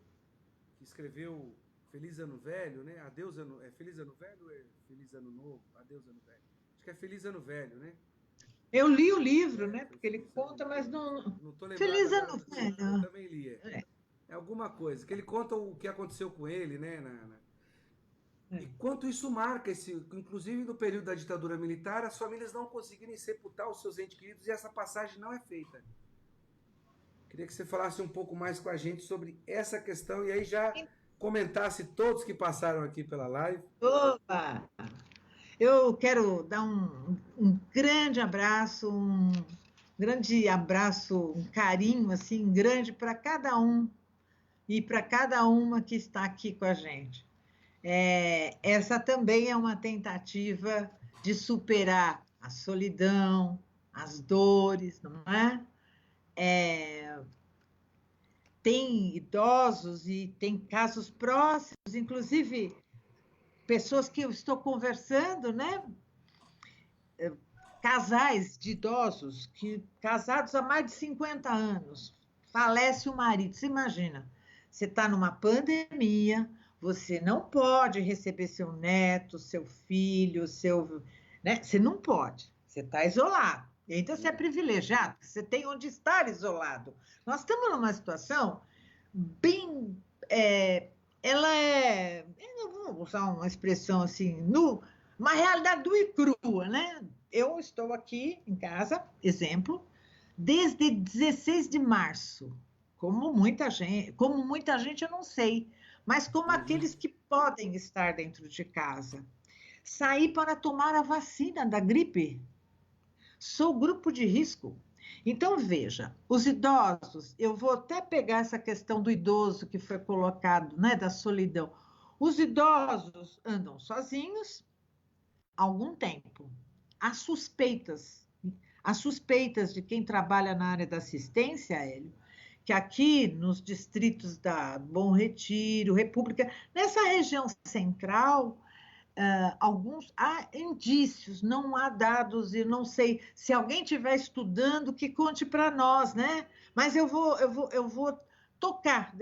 escreveu Feliz Ano Velho, né? Adeus Ano... É Feliz Ano Velho ou é Feliz Ano Novo? Adeus Ano Velho. Acho que é Feliz Ano Velho, né? Eu li o livro, né? Foi Porque ele Feliz Ano conta, Novo. mas não. Não tô lembrado Feliz agora. ano Eu velho. também li. É, É alguma coisa. Que ele conta o que aconteceu com ele, né? E é. quanto isso marca, inclusive no período da ditadura militar, as famílias não conseguirem sepultar os seus entes queridos e essa passagem não é feita. Queria que você falasse um pouco mais com a gente sobre essa questão e aí já comentasse todos que passaram aqui pela live. Opa! Eu quero dar um grande abraço, um carinho assim grande para cada um e para cada uma que está aqui com a gente. Essa também é uma tentativa de superar a solidão, as dores, não é? Tem idosos e tem casos próximos, inclusive pessoas que eu estou conversando, né? Casais de idosos que casados há mais de 50 anos, falece o marido. Você imagina, você está numa pandemia, você não pode receber seu neto, seu filho, né? Você não pode, você está isolado. Então, você é privilegiado, você tem onde estar isolado. Nós estamos numa situação bem. Ela eu vou usar uma expressão assim, uma realidade nua e crua, né? Eu estou aqui em casa, exemplo, desde 16 de março. Como muita gente eu não sei, mas como Uhum. aqueles que podem estar dentro de casa. Saí para tomar a vacina da gripe. Sou grupo de risco. Então, veja, os idosos, eu vou até pegar essa questão do idoso que foi colocado, né, da solidão. Os idosos andam sozinhos há algum tempo. Há suspeitas. as suspeitas de quem trabalha na área da assistência, Hélio, que aqui nos distritos da Bom Retiro, República, nessa região central, alguns há indícios, não há dados, e não sei se alguém estiver estudando, que conte para nós, né? Mas eu vou tocar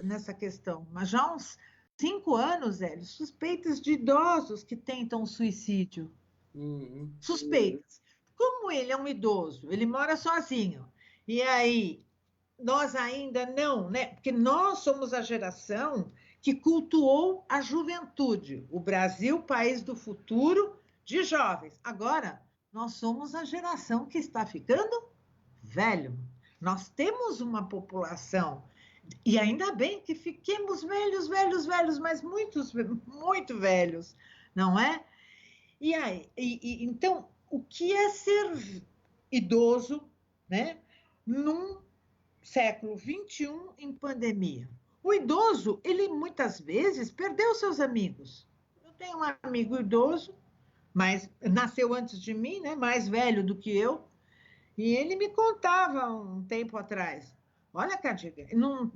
nessa questão. Mas já há uns 5 anos, Hélio, suspeitas de idosos que tentam suicídio. Suspeitas. Como ele é um idoso, ele mora sozinho, e aí nós ainda não, né? Porque nós somos a geração que cultuou a juventude. O Brasil, país do futuro de jovens. Agora, nós somos a geração que está ficando velho. Nós temos uma população, e ainda bem que fiquemos velhos, velhos, velhos, mas muitos, muito velhos, não é? E aí, então, o que é ser idoso, né? Num século XXI em pandemia. O idoso, ele muitas vezes perdeu seus amigos. Eu tenho um amigo idoso, mas nasceu antes de mim, né? Mais velho do que eu, e ele me contava um tempo atrás. Olha, Cadiga, não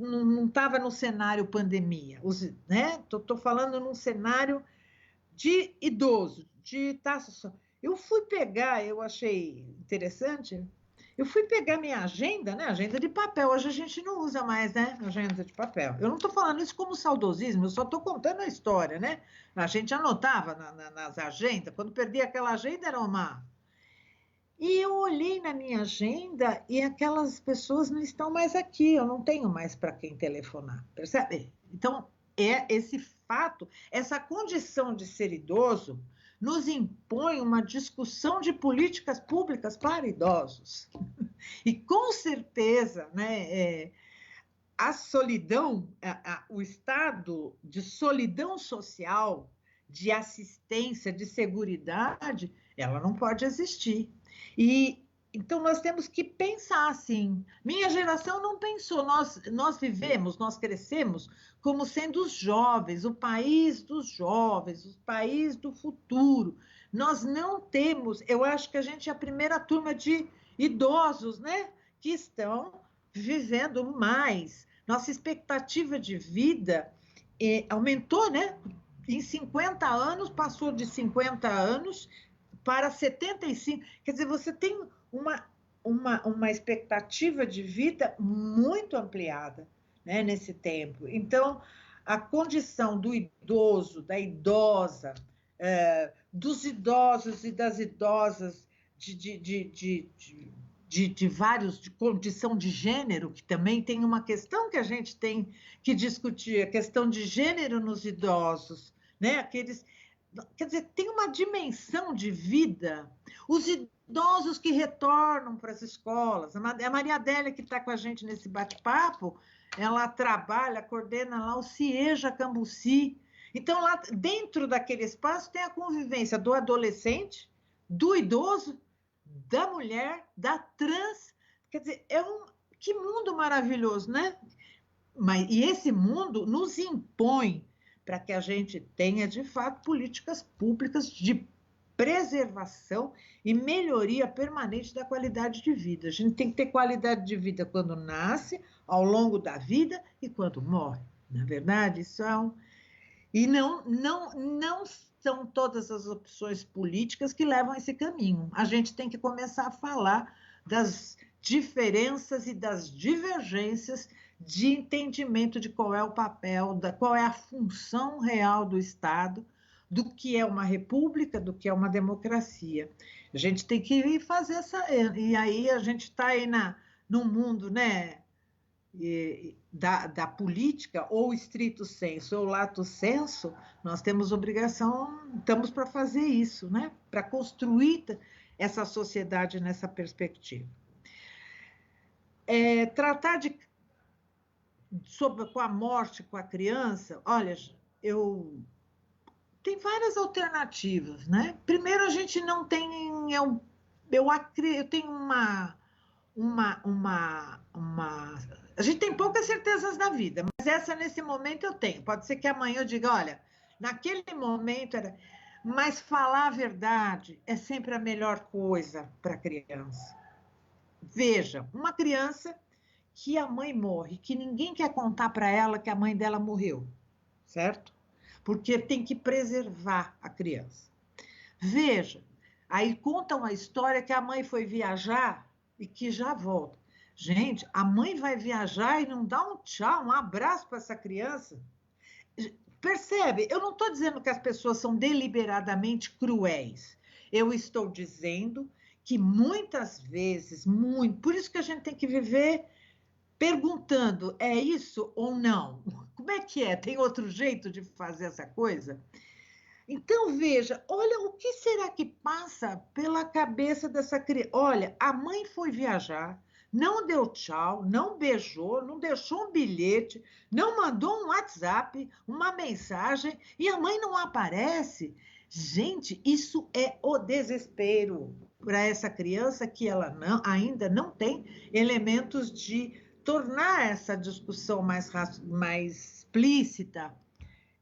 estava no cenário pandemia, né? Estou falando num cenário de idoso, de taxa. Eu fui pegar, eu achei interessante, eu fui pegar minha agenda, né? Agenda de papel. Hoje a gente não usa mais, né? Agenda de papel. Eu não estou falando isso como saudosismo, eu só estou contando a história, né? A gente anotava nas agendas, quando perdia aquela agenda era uma. E eu olhei na minha agenda e aquelas pessoas não estão mais aqui, eu não tenho mais para quem telefonar, percebe? Então, é esse fato, essa condição de ser idoso, nos impõe uma discussão de políticas públicas para idosos. E com certeza, né, a solidão, o estado de solidão social, de assistência, de seguridade, ela não pode existir. E então nós temos que pensar assim. Minha geração não pensou, nós vivemos, nós crescemos como sendo os jovens, o país dos jovens, o país do futuro. Nós não temos, eu acho que a gente é a primeira turma de idosos, né, que estão vivendo mais. Nossa expectativa de vida aumentou, né? Em 50 anos, passou de 50 anos para 75. Quer dizer, você tem uma expectativa de vida muito ampliada, né, nesse tempo. Então, a condição do idoso, da idosa, dos idosos e das idosas de vários, de condição de gênero, que também tem uma questão que a gente tem que discutir, a questão de gênero nos idosos, né? Aqueles, quer dizer, tem uma dimensão de vida. Os idosos que retornam para as escolas, a Maria Adélia, que está com a gente nesse bate-papo, ela trabalha, coordena lá o CIEJA Cambuci. Então, lá dentro daquele espaço tem a convivência do adolescente, do idoso, da mulher, da trans. Quer dizer, que mundo maravilhoso, né? E esse mundo nos impõe para que a gente tenha, de fato, políticas públicas de preservação e melhoria permanente da qualidade de vida. A gente tem que ter qualidade de vida quando nasce, ao longo da vida e quando morre. Na verdade, e não são todas as opções políticas que levam a esse caminho. A gente tem que começar a falar das diferenças e das divergências de entendimento de qual é o papel, qual é a função real do Estado, do que é uma república, do que é uma democracia. A gente tem que fazer e aí a gente está aí no mundo, né, da política, ou estrito senso, ou lato senso, nós temos obrigação, estamos para fazer isso, né? Para construir essa sociedade nessa perspectiva. Tratar com a morte, com a criança, olha, tem várias alternativas, né? Primeiro, a gente não tem, eu tenho a gente tem poucas certezas da vida, mas essa nesse momento eu tenho. Pode ser que amanhã eu diga, olha, naquele momento era. Mas falar a verdade é sempre a melhor coisa para a criança. Veja, uma criança que a mãe morre, que ninguém quer contar para ela que a mãe dela morreu, certo? Porque tem que preservar a criança. Veja, aí conta uma história que a mãe foi viajar e que já volta. Gente, a mãe vai viajar e não dá um tchau, um abraço para essa criança. Percebe? Eu não estou dizendo que as pessoas são deliberadamente cruéis. Eu estou dizendo que muitas vezes, muito, por isso que a gente tem que viver perguntando, é isso ou não? Como é que é? Tem outro jeito de fazer essa coisa? Então, veja, olha o que será que passa pela cabeça dessa criança. Olha, a mãe foi viajar, não deu tchau, não beijou, não deixou um bilhete, não mandou um WhatsApp, uma mensagem, e a mãe não aparece. Gente, isso é o desespero para essa criança que ela não, ainda não tem elementos de tornar essa discussão mais explícita.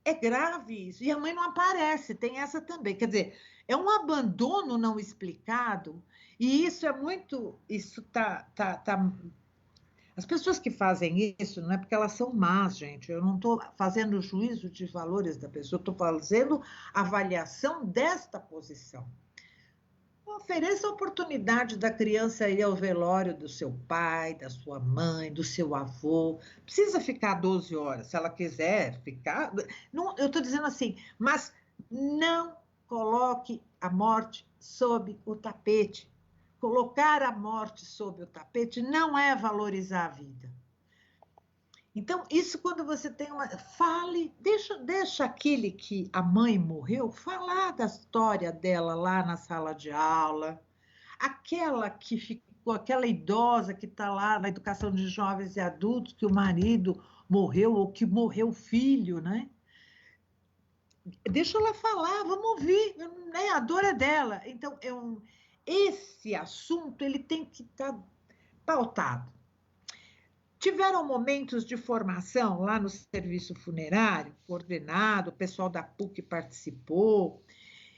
É grave isso. E a mãe não aparece, tem essa também. Quer dizer, é um abandono não explicado, e isso é muito. Isso tá. As pessoas que fazem isso não é porque elas são más, gente. Eu não estou fazendo juízo de valores da pessoa, estou fazendo avaliação desta posição. Ofereça a oportunidade da criança ir ao velório do seu pai, da sua mãe, do seu avô. Precisa ficar 12 horas, se ela quiser ficar. Não, eu estou dizendo assim, mas não coloque a morte sob o tapete. Colocar a morte sob o tapete não é valorizar a vida. Então, isso quando você tem uma. Fale, deixa aquele que a mãe morreu falar da história dela lá na sala de aula, aquela que ficou, aquela idosa que está lá na educação de jovens e adultos, que o marido morreu ou que morreu o filho, né? Deixa ela falar, vamos ouvir, né? A dor é dela. Então, esse assunto ele tem que estar pautado. Tiveram momentos de formação lá no serviço funerário, coordenado, o pessoal da PUC participou,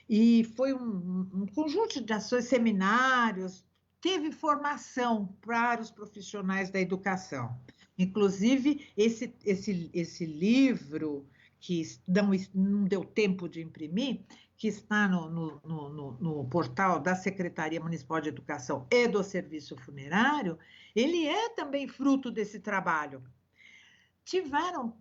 e foi um conjunto de ações, seminários, teve formação para os profissionais da educação. Inclusive, esse livro, que não deu tempo de imprimir, que está no portal da Secretaria Municipal de Educação e do Serviço Funerário, ele é também fruto desse trabalho. Tiveram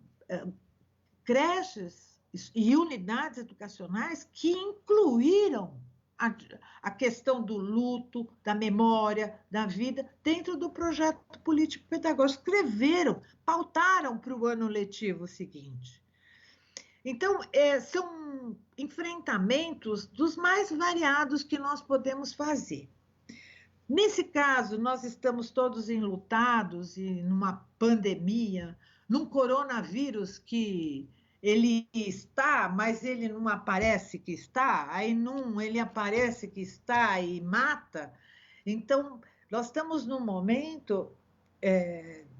creches e unidades educacionais que incluíram a questão do luto, da memória, da vida, dentro do projeto político-pedagógico. Escreveram, pautaram para o ano letivo seguinte. Então, são enfrentamentos dos mais variados que nós podemos fazer. Nesse caso, nós estamos todos enlutados e numa pandemia, num coronavírus que ele está, mas ele não aparece que está, aí não, ele aparece que está e mata. Então, nós estamos num momento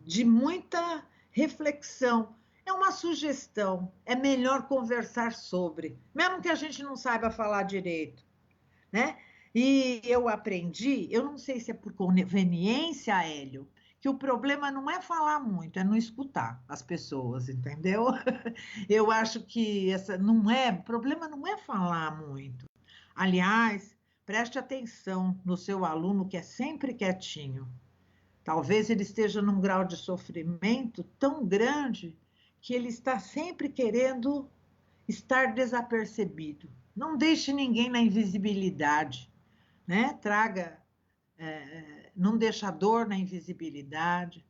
de muita reflexão. É uma sugestão, é melhor conversar sobre, mesmo que a gente não saiba falar direito, né? E eu aprendi, eu não sei se é por conveniência, Hélio, que o problema não é falar muito, é não escutar as pessoas, entendeu? Eu acho que o problema não é falar muito. Aliás, preste atenção no seu aluno que é sempre quietinho. Talvez ele esteja num grau de sofrimento tão grande que ele está sempre querendo estar desapercebido. Não deixe ninguém na invisibilidade, né? Não deixa dor na invisibilidade.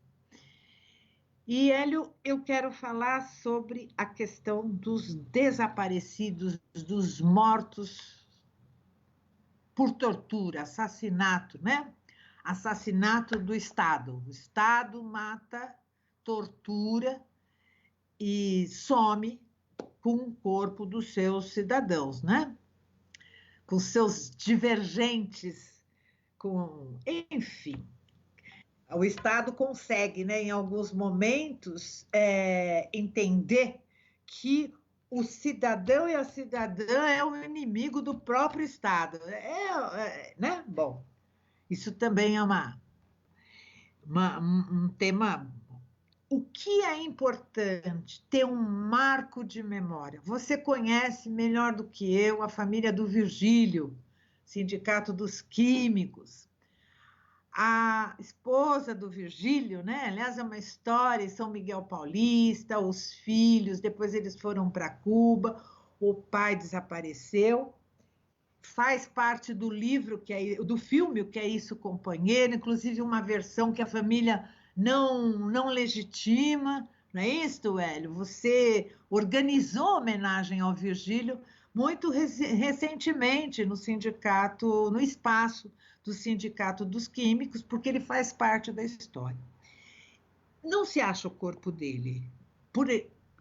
E, Hélio, eu quero falar sobre a questão dos desaparecidos, dos mortos por tortura, assassinato, né? Assassinato do Estado. O Estado mata, tortura e some com o corpo dos seus cidadãos, né? Com seus divergentes, enfim. O Estado consegue, né, em alguns momentos, entender que o cidadão e a cidadã é o inimigo do próprio Estado. Né? Bom, isso também é um tema. O que é importante? Ter um marco de memória. Você conhece melhor do que eu a família do Virgílio, Sindicato dos Químicos. A esposa do Virgílio, né? Aliás, é uma história em São Miguel Paulista, os filhos, depois eles foram para Cuba, o pai desapareceu. Faz parte do livro, do filme, o que é isso, companheiro, inclusive uma versão que a família não legitima, não é isso, Hélio? Você organizou homenagem ao Virgílio muito recentemente no sindicato, no espaço do Sindicato dos Químicos, porque ele faz parte da história. Não se acha o corpo dele.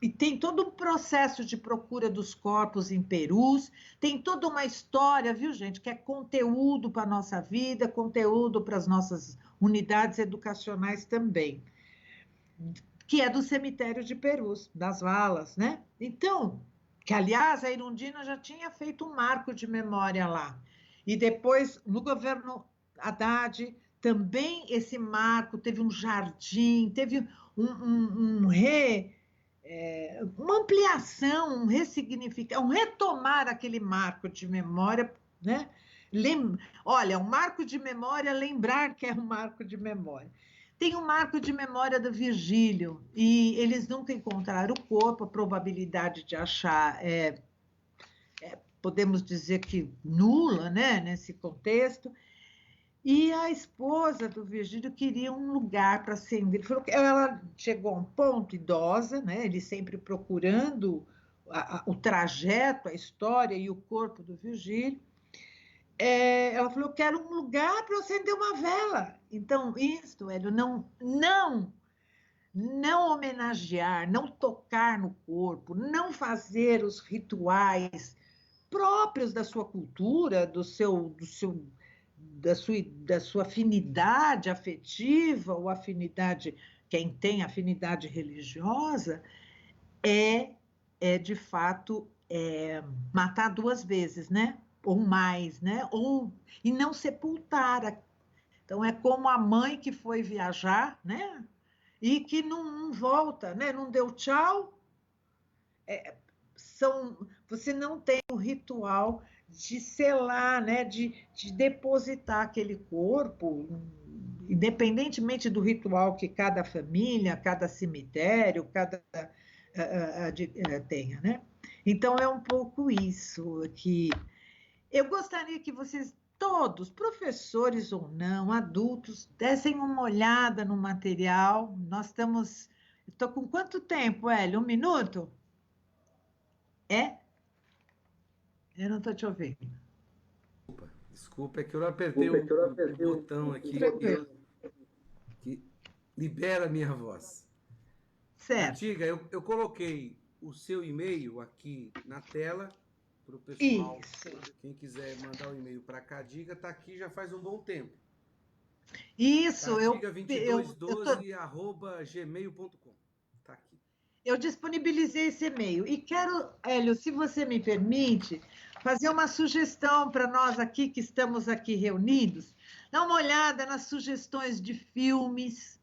E tem todo um processo de procura dos corpos em Perus, tem toda uma história, viu, gente, que é conteúdo para a nossa vida, conteúdo para as nossas unidades educacionais também, que é do cemitério de Perus, das valas, né? Então, que aliás a Irundina já tinha feito um marco de memória lá. E depois, no governo Haddad, também esse marco teve um jardim, teve uma ampliação, um ressignificar, um retomar aquele marco de memória, né? Olha, um marco de memória, lembrar que é um marco de memória. Tem um marco de memória do Virgílio, e eles nunca encontraram o corpo, a probabilidade de achar podemos dizer que nula, né, nesse contexto. E a esposa do Virgílio queria um lugar para acender. Ela chegou a um ponto idosa, né? Ele sempre procurando o trajeto, a história e o corpo do Virgílio. Ela falou: eu quero um lugar para acender uma vela. Então, isso, Hélio, não homenagear, não tocar no corpo, não fazer os rituais próprios da sua cultura, da sua afinidade afetiva ou afinidade, quem tem afinidade religiosa, de fato matar duas vezes, né? Ou mais, né? E não sepultar. Então é como a mãe que foi viajar, né? E que não volta, né? Não deu tchau. Você não tem o ritual de selar, né, de depositar aquele corpo, independentemente do ritual que cada família, cada cemitério, cada tenha, né? Então é um pouco isso que eu gostaria que vocês todos, professores ou não, adultos, dessem uma olhada no material. Nós estamos. Estou com quanto tempo, Hélio? 1 minuto? Eu não estou te ouvindo. Desculpa, é que eu apertei o botão aqui que libera a minha voz. Certo. Artiga, eu coloquei o seu e-mail aqui na tela para o pessoal. Isso. Quem quiser mandar um e-mail para a Cadiga, está aqui já faz um bom tempo. Isso, cadiga2212@gmail.com. Está aqui. Eu disponibilizei esse e-mail. E quero, Hélio, se você me permite, fazer uma sugestão para nós aqui, que estamos aqui reunidos. Dá uma olhada nas sugestões de filmes.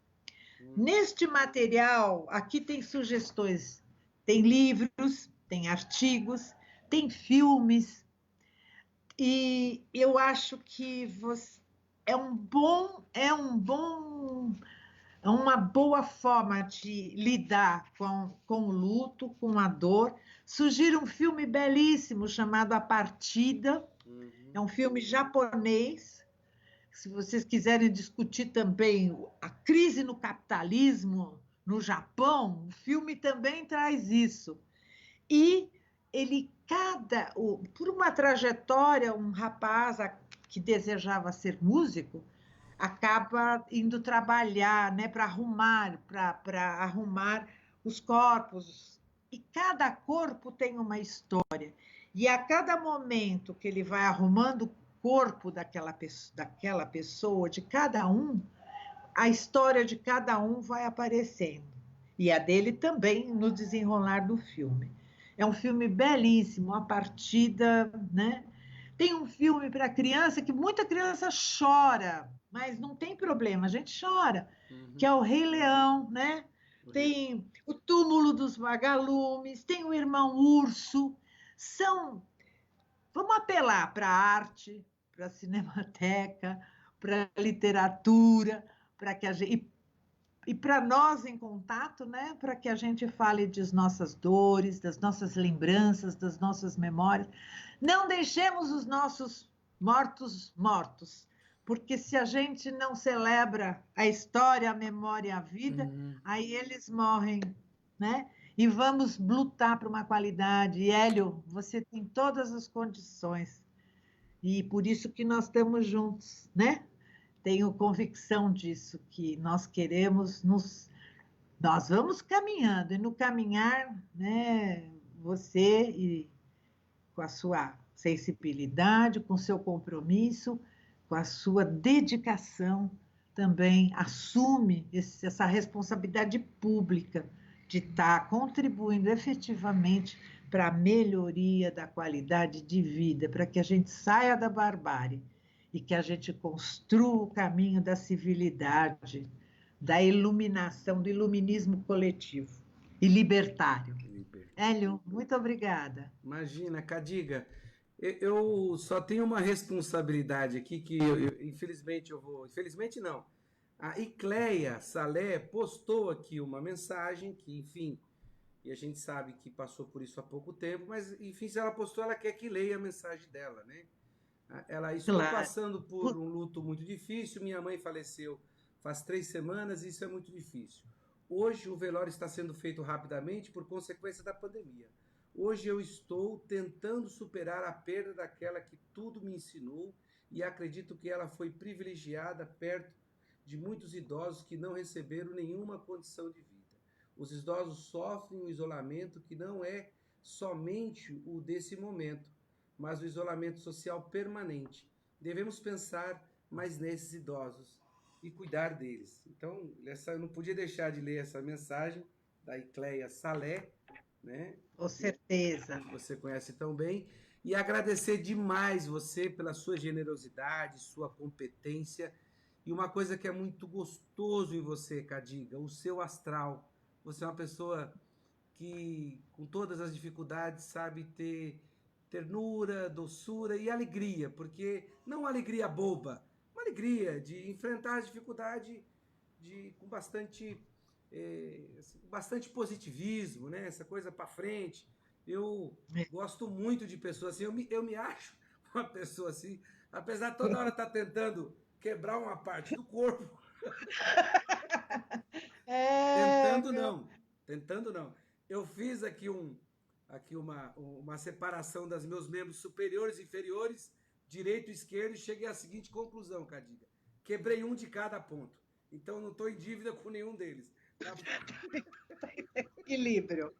Neste material, aqui tem sugestões, tem livros, tem artigos, tem filmes. E eu acho que é uma boa forma de lidar com o luto, com a dor. Sugiro um filme belíssimo chamado A Partida. É um filme japonês. Se vocês quiserem discutir também a crise no capitalismo no Japão, o filme também traz isso. E por uma trajetória, um rapaz que desejava ser músico, acaba indo trabalhar, né, para arrumar os corpos. E cada corpo tem uma história. E a cada momento que ele vai arrumando o corpo daquela pessoa, de cada um, a história de cada um vai aparecendo. E a dele também no desenrolar do filme. É um filme belíssimo, A Partida, né? Tem um filme para criança que muita criança chora, mas não tem problema, a gente chora, que Uhum. é o Rei Leão, né? O Rio. Tem o Túmulo dos Vagalumes, tem o Irmão Urso. São, vamos apelar para a arte, para a cinemateca, para a literatura, para que a gente, e para nós em contato, né, para que a gente fale das nossas dores, das nossas lembranças, das nossas memórias. Não deixemos os nossos mortos mortos, porque se a gente não celebra a história, a memória e a vida, Uhum. aí eles morrem, né? E vamos lutar por uma qualidade. E, Hélio, você tem todas as condições. E por isso que nós estamos juntos, né? Tenho convicção disso, que nós queremos nos. Nós vamos caminhando, e no caminhar, né, você e com a sua sensibilidade, com o seu compromisso, com a sua dedicação, também assume essa responsabilidade pública de estar contribuindo efetivamente para a melhoria da qualidade de vida, para que a gente saia da barbárie e que a gente construa o caminho da civilidade, da iluminação, do iluminismo coletivo e libertário. Libertário. Hélio, muito obrigada. Imagina, Cadiga, eu só tenho uma responsabilidade aqui que infelizmente eu vou. Infelizmente não. A Icleia Salé postou aqui uma mensagem que, enfim, e a gente sabe que passou por isso há pouco tempo, mas enfim, se ela postou, ela quer que leia a mensagem dela, né? Ela, estou Claro. passando por um luto muito difícil, minha mãe faleceu faz 3 semanas e isso é muito difícil. Hoje o velório está sendo feito rapidamente por consequência da pandemia. Hoje eu estou tentando superar a perda daquela que tudo me ensinou e acredito que ela foi privilegiada perto de muitos idosos que não receberam nenhuma condição de vida. Os idosos sofrem um isolamento que não é somente o desse momento, mas o isolamento social permanente. Devemos pensar mais nesses idosos e cuidar deles. Então, eu não podia deixar de ler essa mensagem da Icleia Salé, né? Com certeza. Que você conhece tão bem, e agradecer demais você pela sua generosidade, sua competência, e uma coisa que é muito gostoso em você, Cadiga, o seu astral. Você é uma pessoa que, com todas as dificuldades, sabe ter ternura, doçura e alegria, porque não uma alegria boba, uma alegria de enfrentar as dificuldades com bastante positivismo, né? Essa coisa para frente. Eu gosto muito de pessoas assim, eu me acho uma pessoa assim, apesar de toda hora estar tentando quebrar uma parte do corpo. É, Tentando meu. não, tentando não. Eu fiz aqui uma separação dos meus membros superiores e inferiores, direito e esquerdo, e cheguei à seguinte conclusão, Cadiga. Quebrei um de cada ponto. Então não estou em dívida com nenhum deles. Tá? Equilíbrio.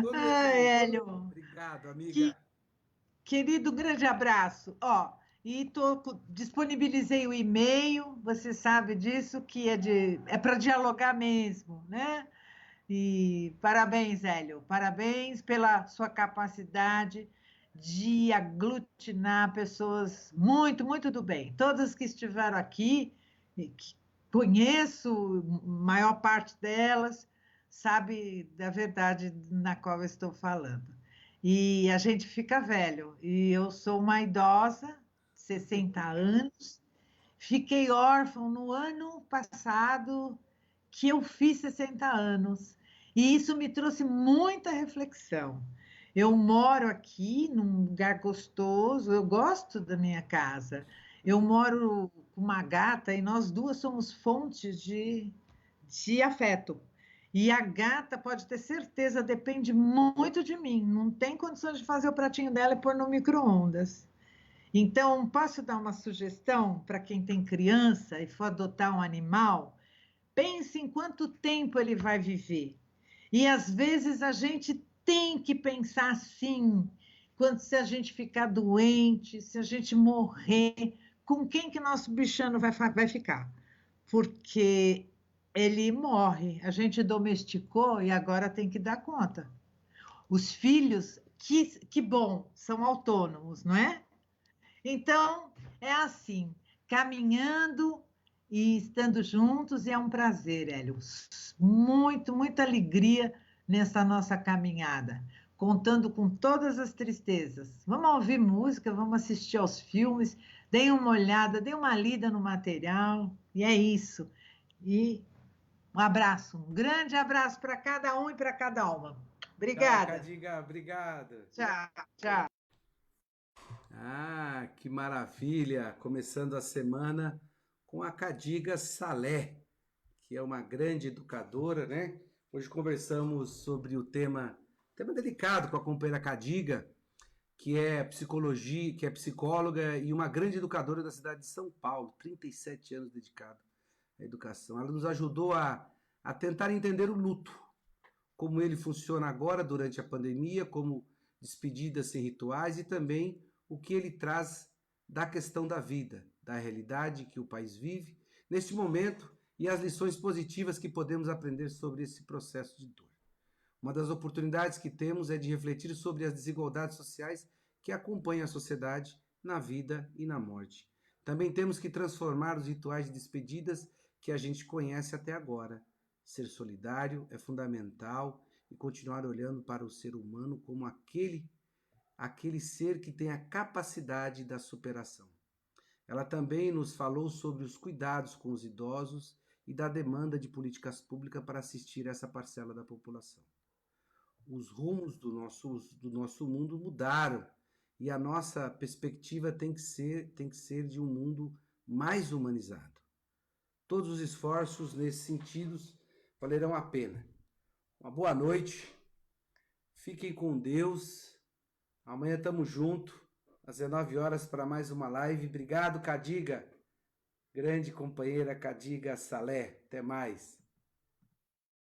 Tô no Ai, equilíbrio. Hélio, Obrigado, amiga. que querido, grande abraço. Ó, disponibilizei o e-mail, você sabe disso, que é para dialogar mesmo, né? E parabéns, Hélio, parabéns pela sua capacidade de aglutinar pessoas muito, muito do bem. Todas que estiveram aqui, e que conheço, maior parte delas, sabe da verdade na qual eu estou falando. E a gente fica velho. E eu sou uma idosa, 60 anos, fiquei órfã no ano passado que eu fiz 60 anos. E isso me trouxe muita reflexão. Eu moro aqui num lugar gostoso, eu gosto da minha casa. Eu moro com uma gata e nós duas somos fontes de afeto. E a gata, pode ter certeza, depende muito de mim. Não tem condições de fazer o pratinho dela e pôr no micro-ondas. Então, posso dar uma sugestão para quem tem criança e for adotar um animal? Pense em quanto tempo ele vai viver. E às vezes a gente tem que pensar assim, quando se a gente ficar doente, se a gente morrer, com quem que nosso bichano vai ficar? Porque ele morre, a gente domesticou e agora tem que dar conta. Os filhos, que bom, são autônomos, não é? Então, é assim, caminhando e estando juntos, e é um prazer, Hélio. Muita alegria nessa nossa caminhada, contando com todas as tristezas. Vamos ouvir música, vamos assistir aos filmes, deem uma olhada, deem uma lida no material, e é isso. E um abraço, um grande abraço para cada um e para cada uma. Tchau, Obrigada. Cadiga, obrigado. Tchau, tchau. Ah, que maravilha! Começando a semana com a Cadiga Salé, que é uma grande educadora, né? Hoje conversamos sobre o tema delicado com a companheira Cadiga, que é psicologia, que é psicóloga e uma grande educadora da cidade de São Paulo, 37 anos dedicada à educação. Ela nos ajudou a tentar entender o luto, como ele funciona agora durante a pandemia, como despedidas sem rituais e também o que ele traz da questão da vida, da realidade que o país vive neste momento e as lições positivas que podemos aprender sobre esse processo de dor. Uma das oportunidades que temos é de refletir sobre as desigualdades sociais que acompanham a sociedade na vida e na morte. Também temos que transformar os rituais de despedidas que a gente conhece até agora. Ser solidário é fundamental e continuar olhando para o ser humano como aquele ser que tem a capacidade da superação. Ela também nos falou sobre os cuidados com os idosos e da demanda de políticas públicas para assistir essa parcela da população. Os rumos do nosso mundo mudaram e a nossa perspectiva tem que ser de um mundo mais humanizado. Todos os esforços nesses sentidos valerão a pena. Uma boa noite, fiquem com Deus. Amanhã estamos juntos, às 19 horas, para mais uma live. Obrigado, Cadiga, grande companheira Cadiga Salé. Até mais.